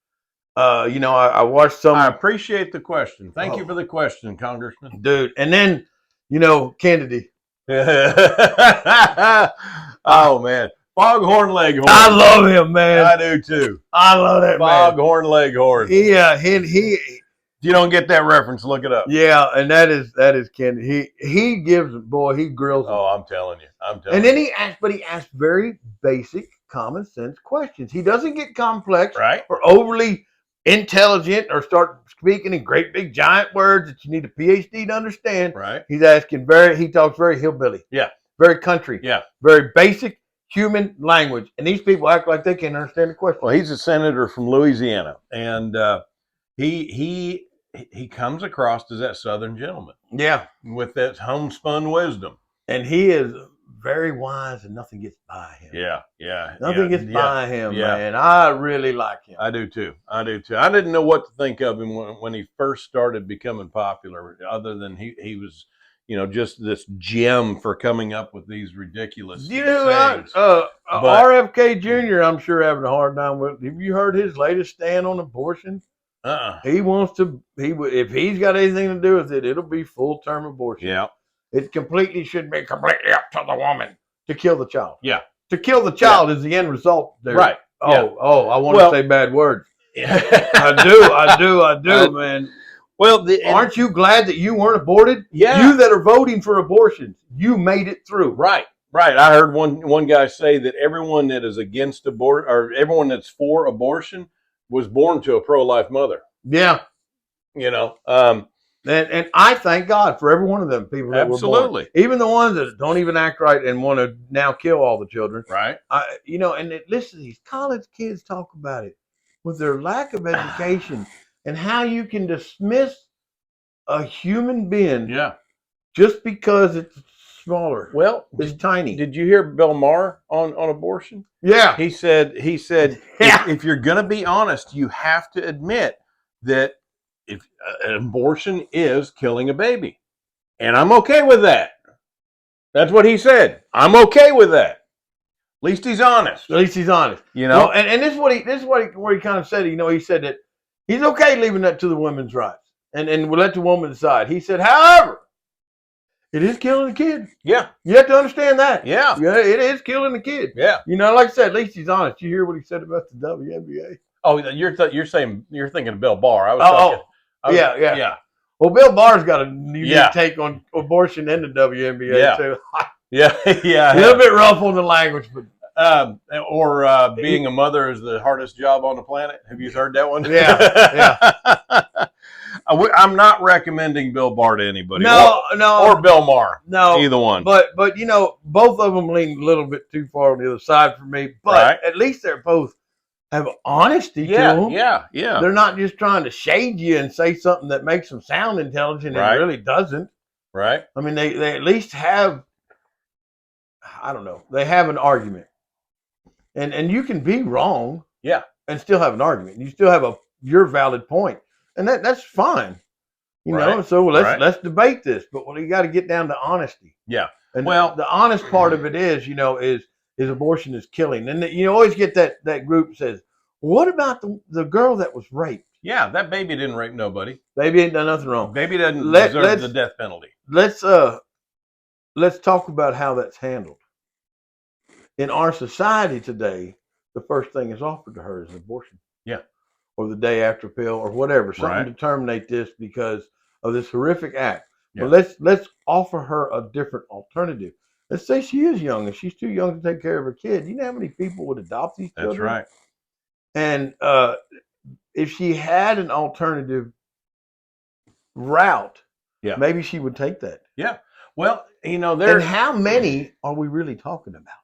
You know, I watched some. I appreciate the question. Thank you Oh. for the question, Congressman. Dude, and then, you know, Kennedy. Oh man, Foghorn Leghorn. I love him, man. I do too. I love that man. Foghorn Leghorn. Yeah, he If you don't get that reference, look it up. yeah, and that is Kennedy. He gives, boy, he grills them. Oh, I'm telling you. And then he asks very basic, common sense questions. He doesn't get complex Right. or overly intelligent or start speaking in great big giant words that you need a PhD to understand. Right. He's he talks very hillbilly. Yeah. Very country. Yeah. Very basic human language. And these people act like they can't understand the question. Well, he's a senator from Louisiana, and he comes across as that Southern gentleman Yeah. with that homespun wisdom. And he is very wise and nothing gets by him. Yeah. Yeah. Nothing yeah, gets by him, yeah. man. I really like him. I do too. I didn't know what to think of him when he first started becoming popular, other than he was, you know, just this gem for coming up with these ridiculous You know, sayings. RFK Jr., I'm sure having a hard time with. Have you heard his latest stand on abortion? He wants to. If he's got anything to do with it, it'll be full term abortion. Yeah. It should be completely up to the woman to kill the child. Yeah. To kill the child is the end result there. Right. Oh, I want to say bad words. I do, man. Well, Aren't you glad that you weren't aborted? Yeah. You that are voting for abortions, you made it through. Right. I heard one guy say that everyone that is against abortion, or everyone that's for abortion, was born to a pro-life mother. Yeah. You know. And I thank God for every one of them people that were born. Absolutely. Even the ones that don't even act right and want to now kill all the children. Right. Listen, these college kids talk about it with their lack of education and how you can dismiss a human being just because it's smaller. Well, it's tiny. Did you hear Bill Maher on abortion? Yeah. He said Yeah. if you're going to be honest, you have to admit that if an abortion is killing a baby. And I'm okay with that. That's what he said. I'm okay with that. At least he's honest. At least he's honest. You know? Well, and this is what he kind of said. You know, he said that he's okay leaving that to the women's rights. And we'll let the woman decide. He said, however, it is killing the kid. Yeah. You have to understand that. Yeah. Yeah, it is killing the kid. Yeah. You know, like I said, at least he's honest. You hear what he said about the WNBA? Oh, you're thinking of Bill Barr. I was yeah. Well, Bill Barr's got a unique take on abortion and the WNBA too. Yeah. A little bit rough on the language, but being a mother is the hardest job on the planet. Have you heard that one? Yeah. I'm not recommending Bill Barr to anybody. No, or Bill Maher. No, either one. But you know, both of them lean a little bit too far on the other side for me. But at least they're both have honesty to Yeah, them. yeah. They're not just trying to shade you and say something that makes them sound intelligent and Right. really doesn't. Right. I mean, they at least have, I don't know, they have an argument. And you can be wrong Yeah. and still have an argument. You still have your valid point. And that's fine. You know, Right. so Right. let's debate this. But you got to get down to honesty. Yeah. And Well, the honest part of it is, is abortion is killing. And you always get that group that says, what about the girl that was raped? yeah, that baby didn't rape nobody. Baby ain't done nothing wrong. Baby doesn't deserve the death penalty. Let's talk about how that's handled. In our society today, the first thing is offered to her is abortion. Yeah. Or the day after pill or whatever, something to terminate this because of this horrific act. Yeah. But let's offer her a different alternative. Let's say she is young and she's too young to take care of her kid. You know how many people would adopt these children? That's right. And if she had an alternative route, yeah, maybe she would take that. Yeah. Well, and how many are we really talking about?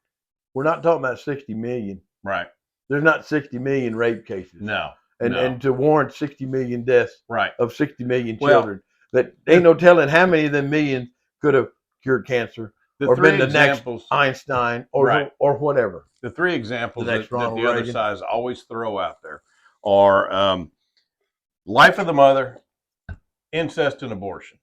We're not talking about 60 million. Right. There's not 60 million rape cases. No. And to warrant 60 million deaths of 60 million children, that ain't no telling how many of them millions could have cured cancer or been the next Einstein or whatever. The three examples that the other sides always throw out there are life of the mother, incest, and abortion.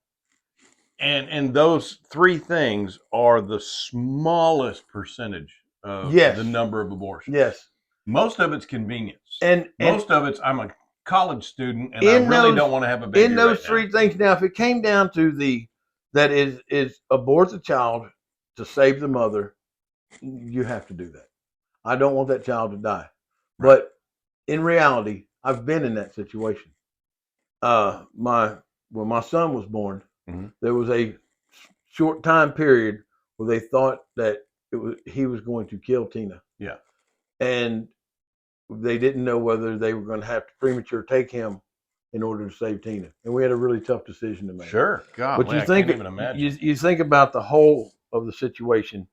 And those three things are the smallest percentage of the number of abortions. Yes. Most of it's convenience. And most of it's, I'm a college student and I really don't want to have a baby. In those three things, now, if it came down to that is abort the child to save the mother, you have to do that. I don't want that child to die. Right. But in reality, I've been in that situation. When my son was born, there was a short time period where they thought that he was going to kill Tina. Yeah. And they didn't know whether they were going to have to premature take him in order to save Tina. And we had a really tough decision to make. Sure. God, but I can't even imagine. You think about the whole of the situation,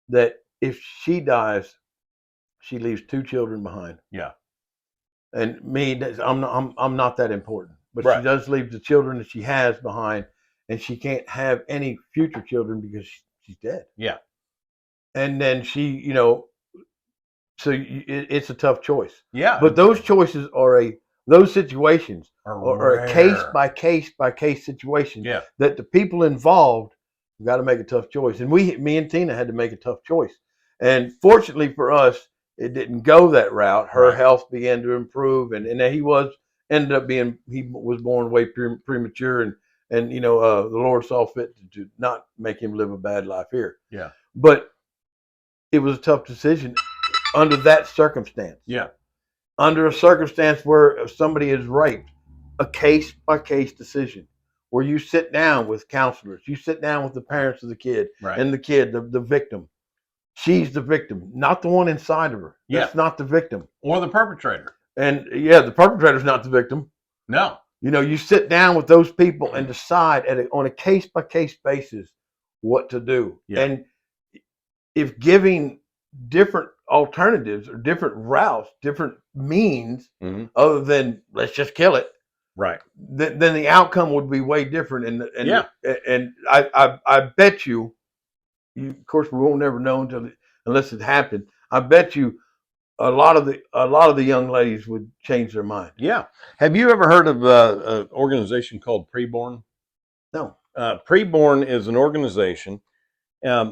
that if she dies, she leaves two children behind. Yeah. And me, I'm not that important. But she does leave the children that she has behind, and she can't have any future children because she's dead. Yeah. And then she, so it's a tough choice. Yeah. But those choices those situations are a case by case by case situation. Yeah. That the people involved have got to make a tough choice. And me and Tina had to make a tough choice. And fortunately for us, it didn't go that route. Her health began to improve, and he was born way premature, and the Lord saw fit to not make him live a bad life here. Yeah. But it was a tough decision under that circumstance. Yeah. Under a circumstance where if somebody is raped, a case by case decision where you sit down with counselors, you sit down with the parents of the kid and the kid, the victim. She's the victim, not the one inside of her. That's not the victim. Or the perpetrator. And the perpetrator's not the victim. No. You sit down with those people and decide on a case by case basis what to do. Yeah. And if giving different alternatives or different routes, different means, other than let's just kill it, right? Then the outcome would be way different. And I bet you, of course, we won't never know unless it happened. I bet you a lot of the young ladies would change their mind. Yeah. Have you ever heard of an organization called Preborn? No. Preborn is an organization. They're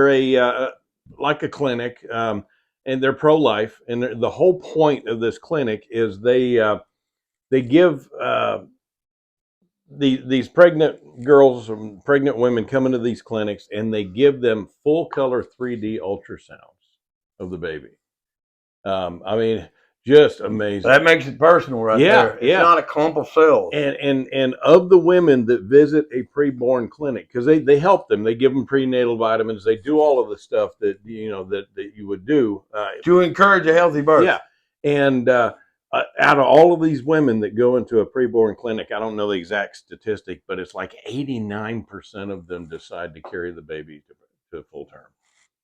a like a clinic, and they're pro-life. And the whole point of this clinic is they give these pregnant girls and pregnant women come into these clinics, and they give them full color 3D ultrasounds of the baby. I mean, just amazing. That makes it personal, right there. It's not a clump of cells. And of the women that visit a preborn clinic, because they help them, they give them prenatal vitamins, they do all of the stuff that that you would do to encourage a healthy birth. Yeah, and out of all of these women that go into a preborn clinic, I don't know the exact statistic, but it's like 89% of them decide to carry the baby to full term.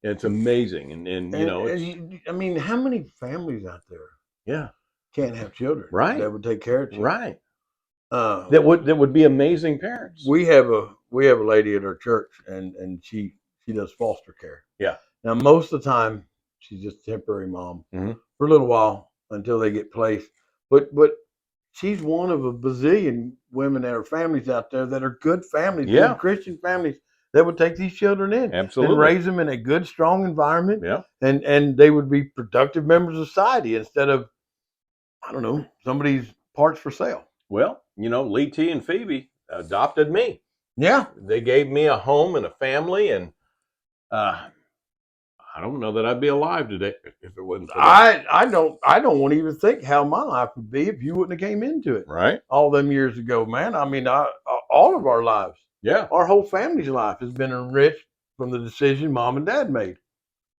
It's amazing, and you know, it's I mean, how many families out there yeah, can't have children right, that would take care of children? right. Uh, That would be amazing parents. we have a lady at our church, and she does foster care. Yeah. Now, most of the time, she's just a temporary mom for a little while until they get placed. But she's one of a bazillion women that are families out there that are good families, good Christian families that would take these children in Absolutely. and raise them in a good, strong environment. Yeah. And they would be productive members of society instead of, I don't know, somebody's parts for sale. Well, you know, Lee T and Phoebe adopted me. Yeah. They gave me a home and a family, and I don't know that I'd be alive today if it wasn't for that. I don't want to even think how my life would be if you wouldn't have came into it. Right. All them years ago, man. I mean, all of our lives. Yeah. Our whole family's life has been enriched from the decision mom and dad made.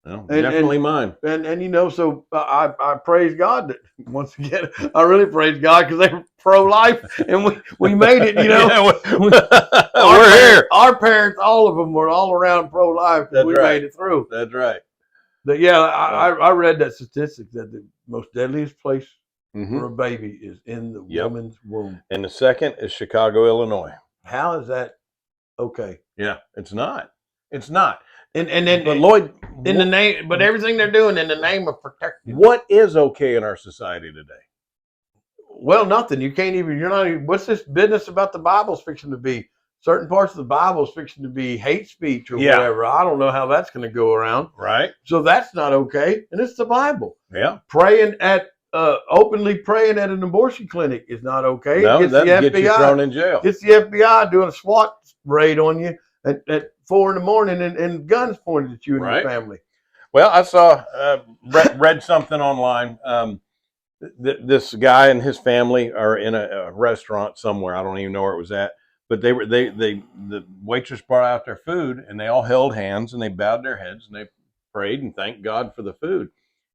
Well, definitely mine. And you know, so I praise God that once again, I really praise God because they were pro-life and we made it, you know. Yeah, we're here. Our parents, all of them were all around pro-life. That's we right. made it through. That's right. But yeah, I read that statistic that the most deadliest place for a baby is in the woman's womb. And the second is Chicago, Illinois. How is that okay? Yeah, it's not. It's not. And then, but Lloyd, in the name, but everything they're doing in the name of protecting. What is okay in our society today? Well, nothing. You can't even. You're not even. What's this business about the Bible's fixing to be? Certain parts of the Bible is fixing to be hate speech or whatever. I don't know how that's going to go around. Right. So that's not okay. And it's the Bible. Yeah. Praying at openly praying at an abortion clinic is not okay. No, that gets you thrown in jail. It's the FBI doing a SWAT raid on you at 4 a.m. and guns pointed at you and your family. Well, I saw read something online. This guy and his family are in a restaurant somewhere. I don't even know where it was at. But the waitress brought out their food, and they all held hands and they bowed their heads and they prayed and thanked God for the food.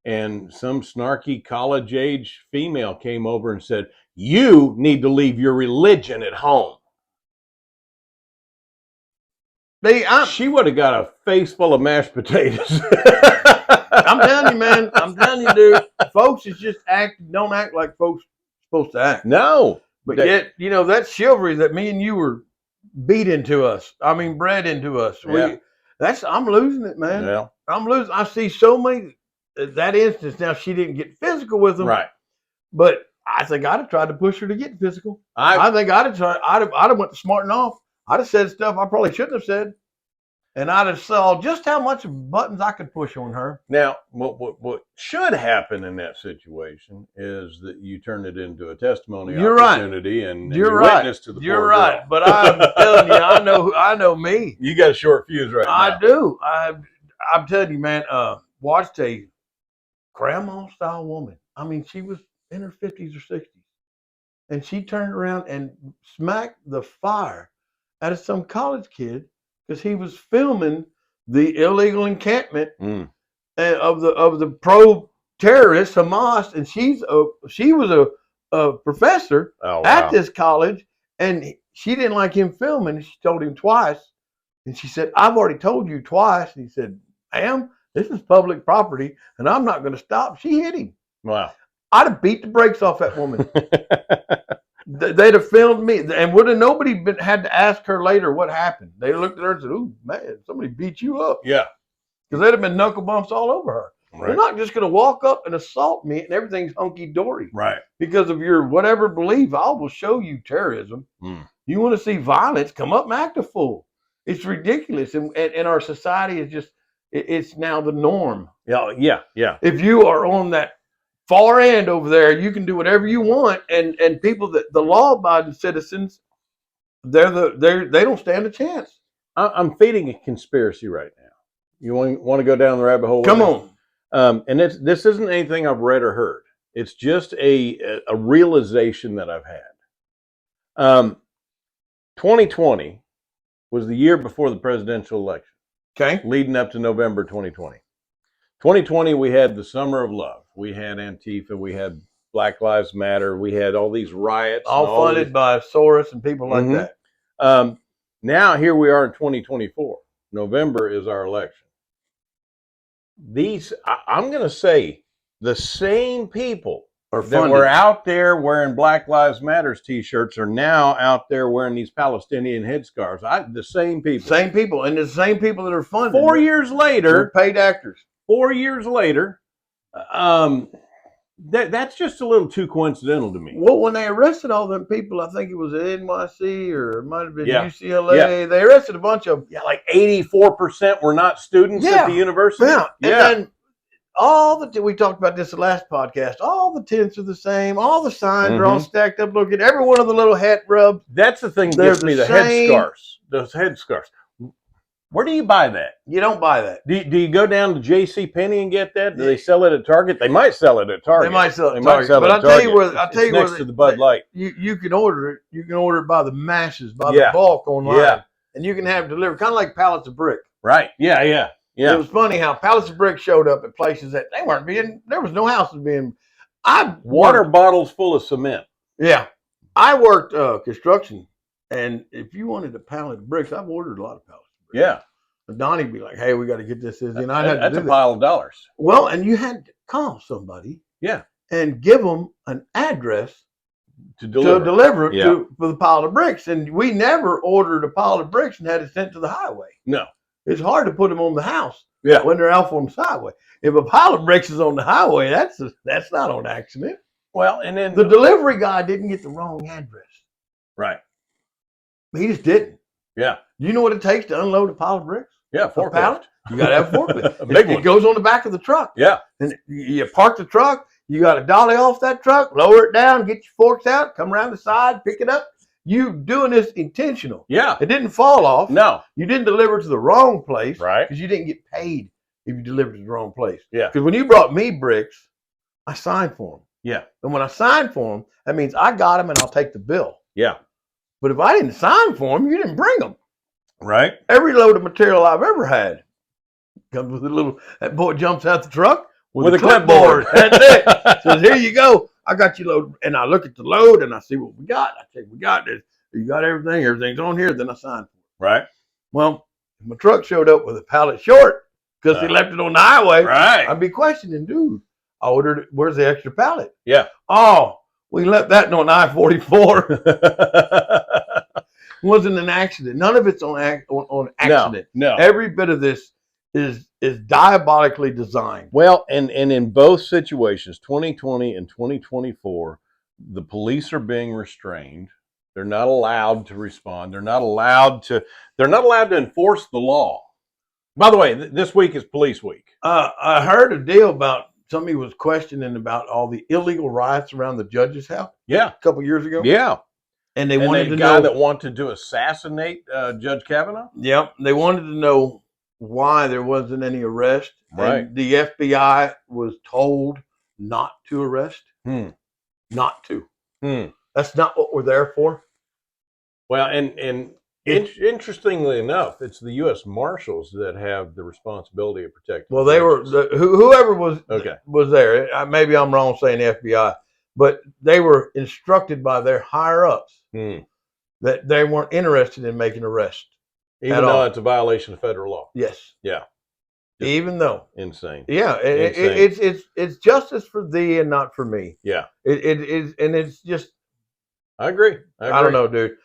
And some snarky college-age female came over and said, "You need to leave your religion at home." She would have got a face full of mashed potatoes. I'm telling you, man. I'm telling you, dude. Folks is just don't act like folks are supposed to act. No. But yet, you know, that chivalry that me and you were beat into us. I mean, bred into us. I'm losing it, man. Yeah. I'm losing. I see so many that instance. Now she didn't get physical with them, right? But I think I'd have tried to push her to get physical. I think I'd have tried. I'd have went to smarten off. I'd have said stuff I probably shouldn't have said, and I'd have saw just how much buttons I could push on her. Now, what should happen in that situation is that you turn it into a testimony opportunity, and you're witness to the poor girl. But I'm telling you, I know me. You got a short fuse right now. I do. I'm telling you, man. Watched a grandma style woman. I mean, she was in her 50s or 60s, and she turned around and smacked the fire out of some college kid because he was filming the illegal encampment of the pro-terrorist Hamas, and she was a professor at this college, and she didn't like him filming. She told him twice, and she said, "I've already told you twice." And he said, "Ma'am, this is public property, and I'm not going to stop." She hit him. Wow! I'd have beat the brakes off that woman. They'd have filmed me, and would have nobody had to ask her later what happened. They looked at her and said, "Ooh, man, somebody beat you up." Yeah, because they'd have been knuckle bumps all over her. Right. They're not just going to walk up and assault me and everything's hunky dory. Right. Because of your whatever belief, I will show you terrorism. You want to see violence? Come up and act a fool. It's ridiculous, and our society is just it's now the norm. Yeah. If you are on that far end over there, you can do whatever you want, and people that the law-abiding citizens, they don't stand a chance. I'm feeding a conspiracy right now. You want to go down the rabbit hole? Come on. And this isn't anything I've read or heard. It's just a realization that I've had. 2020 was the year before the presidential election. Okay. Leading up to November 2020. 2020, we had the Summer of Love. We had Antifa. We had Black Lives Matter. We had all these riots. All funded by Soros and people like that. Now, here we are in 2024. November is our election. I'm going to say the same people Or that funded. were out there wearing Black Lives Matters T-shirts are now out there wearing these Palestinian headscarves. The same people. Same people, and the same people that are funded. 4 years They're later, paid actors. 4 years later, that's just a little too coincidental to me. Well, when they arrested all them people, I think it was at NYC or it might have been Yeah. UCLA. Yeah. They arrested a bunch of Yeah, like 84% were not students at the university. Yeah, and then we talked about this the last podcast. All the tents are the same. All the signs are all stacked up. Look at every one of the little hat rubs. That's the thing that gets me, the headscarves. Those headscarves. Where do you buy that? You don't buy that. Do you go down to J.C. Penney and get that? Do they sell it at Target? They might sell it at Target. They might sell it at Target. But I'll tell you where. Next to the Bud Light. You can order it. You can order it by the masses, by the bulk online, and you can have it delivered, kind of like pallets of brick. Right. Yeah. It was funny how pallets of brick showed up at places that they weren't being. There was no houses being. Water bottles full of cement. Yeah, I worked construction, and if you wanted a pallet of bricks, I've ordered a lot of pallets. Yeah. Donnie'd be like, "Hey, we got to get this." And That's a pile of dollars. Well, and you had to call somebody, and give them an address to deliver it for the pile of bricks. And we never ordered a pile of bricks and had it sent to the highway. No, it's hard to put them on the house. When they're out on the highway. If a pile of bricks is on the highway, that's not on accident. Well, and then the delivery guy didn't get the wrong address. Right. He just didn't. Yeah. Do you know what it takes to unload a pile of bricks? Yeah, forklift. You got to have a forklift. It goes on the back of the truck. Yeah. And you park the truck. You got to dolly off that truck, lower it down, get your forks out, come around the side, pick it up. You doing this intentional. Yeah. It didn't fall off. No. You didn't deliver to the wrong place. Right. Because you didn't get paid if you delivered to the wrong place. Yeah. Because when you brought me bricks, I signed for them. Yeah. And when I signed for them, that means I got them and I'll take the bill. Yeah. But if I didn't sign for them, you didn't bring them. Right. Every load of material I've ever had comes with a little, that boy jumps out the truck with a clipboard. That's it. Says, here you go. I got you load. And I look at the load and I see what we got. I say, we got this. You got everything. Everything's on here. Then I sign for it. Right. Well, if my truck showed up with a pallet short because he left it on the highway, right, I'd be questioning, dude, I ordered it. Where's the extra pallet? Yeah. Oh, we left that on I-44. Wasn't an accident. None of it's on accident. No. Every bit of this is diabolically designed. Well, and in both situations, 2020 and 2024, the police are being restrained. They're not allowed to respond. They're not allowed to enforce the law. By the way, this week is police week. I heard a deal about somebody was questioning about all the illegal riots around the judge's house. Yeah. A couple years ago. Yeah. And they wanted to know. The guy that wanted to assassinate Judge Kavanaugh? Yep. They wanted to know why there wasn't any arrest. Right. And the FBI was told not to arrest. Not to. That's not what we're there for. Well, and interestingly enough, it's the U.S. Marshals that have the responsibility of protecting. Well, they were whoever was there. Maybe I'm wrong saying the FBI, but they were instructed by their higher ups that they weren't interested in making arrests, even though it's a violation of federal law. Yes. Yeah. Even though. Insane. Yeah, it's justice for thee and not for me. Yeah. It is, and it's just. I agree. I don't know, dude.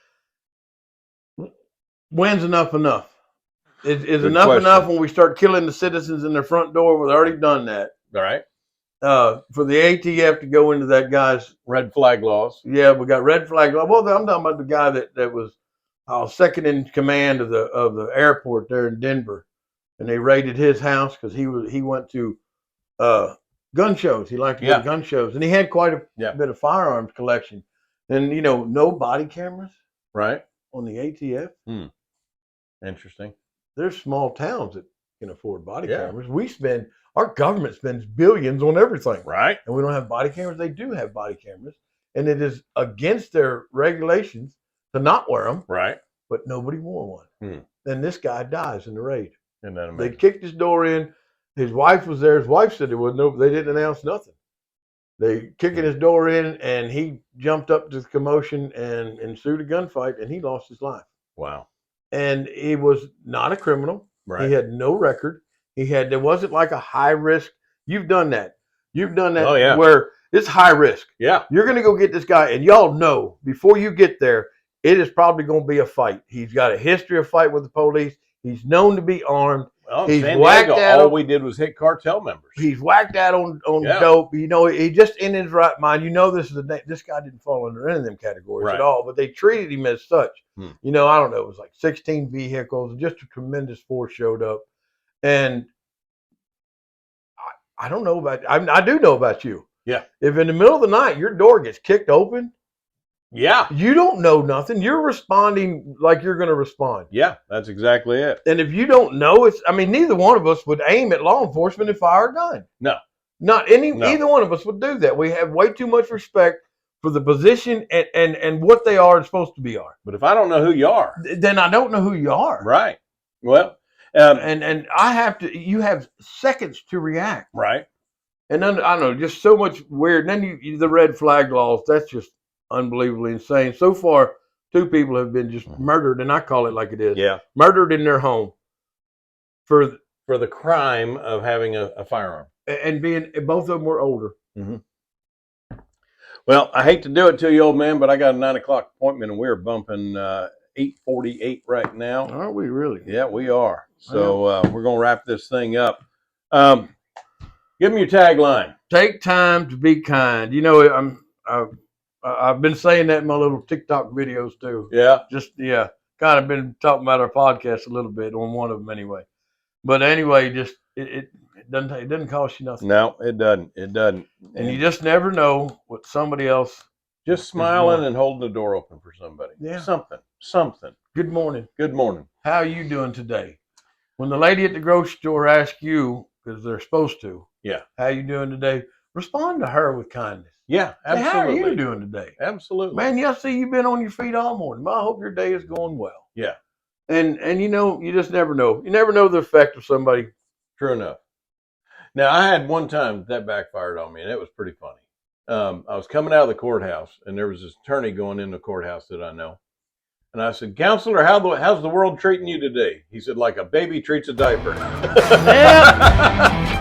When's enough? Is enough when we start killing the citizens in their front door? We've already done that. All right. For the ATF to go into that guy's red flag laws. Yeah, we got red flag law. Well, I'm talking about the guy that was second in command of the airport there in Denver, and they raided his house because he went to gun shows. He liked to go to gun shows, and he had quite a bit of firearms collection. And no body cameras, right, on the ATF. Interesting. There's small towns that can afford body cameras. Our government spends billions on everything, right? And we don't have body cameras. They do have body cameras, and it is against their regulations to not wear them, right? But nobody wore one. Then this guy dies in the raid. And then they kicked his door in. His wife was there. His wife said there was they didn't announce nothing. They kicking his door in, and he jumped up to the commotion and ensued a gunfight, and he lost his life. Wow. And he was not a criminal. Right. He had no record. There wasn't like a high risk. You've done that. You've done that Oh, yeah. where it's high risk. Yeah. You're going to go get this guy, and y'all know before you get there, it is probably going to be a fight. He's got a history of fight with the police. He's known to be armed. Well, He's San whacked Diego, at all him. we did was hit cartel members. He's whacked out on Yeah. dope. You know, he just in his right mind. You know, this guy didn't fall under any of them categories Right. at all, but they treated him as such. Hmm. You know, I don't know. It was like 16 vehicles, just a tremendous force showed up, and I don't know about. I do know about you. Yeah. If in the middle of the night your door gets kicked open, Yeah. you don't know nothing. You're responding like you're going to respond. Yeah, that's exactly it. And if you don't know, neither one of us would aim at law enforcement and fire a gun. No. Either one of us would do that. We have way too much respect for the position and what they are supposed to be are. But if I don't know who you are, then I don't know who you are. right. Well, and I have to. You have seconds to react. right. And then I don't know, just so much weird. And then the red flag laws. That's just unbelievably insane. So far, 2 people have been just murdered, and I call it like it is. Yeah. Murdered in their home for the crime of having a firearm. And both of them were older. Mm-hmm. Well, I hate to do it to you, old man, but I got a 9 o'clock appointment, and we're bumping 8:48 right now. Are we really? Yeah, we are. So we're going to wrap this thing up. Give me your tagline. Take time to be kind. You know, I've been saying that in my little TikTok videos too. Yeah. Kind of been talking about our podcast a little bit on one of them anyway. But anyway, just it doesn't cost you nothing. No, it doesn't. It doesn't. And you just never know what somebody else. Just smiling and holding the door open for somebody. Yeah. Something. Good morning. Good morning. How are you doing today? When the lady at the grocery store asks you, because they're supposed to, yeah, how you doing today? Respond to her with kindness. Yeah, absolutely. Say, how are you doing today? Absolutely. Man, I see you've been on your feet all morning. I hope your day is going well. Yeah. And you know, you just never know. You never know the effect of somebody. True enough. Now, I had one time that backfired on me, and it was pretty funny. I was coming out of the courthouse, and there was this attorney going in the courthouse that I know. And I said, "Counselor, how's the world treating you today?" He said, "Like a baby treats a diaper." Yeah.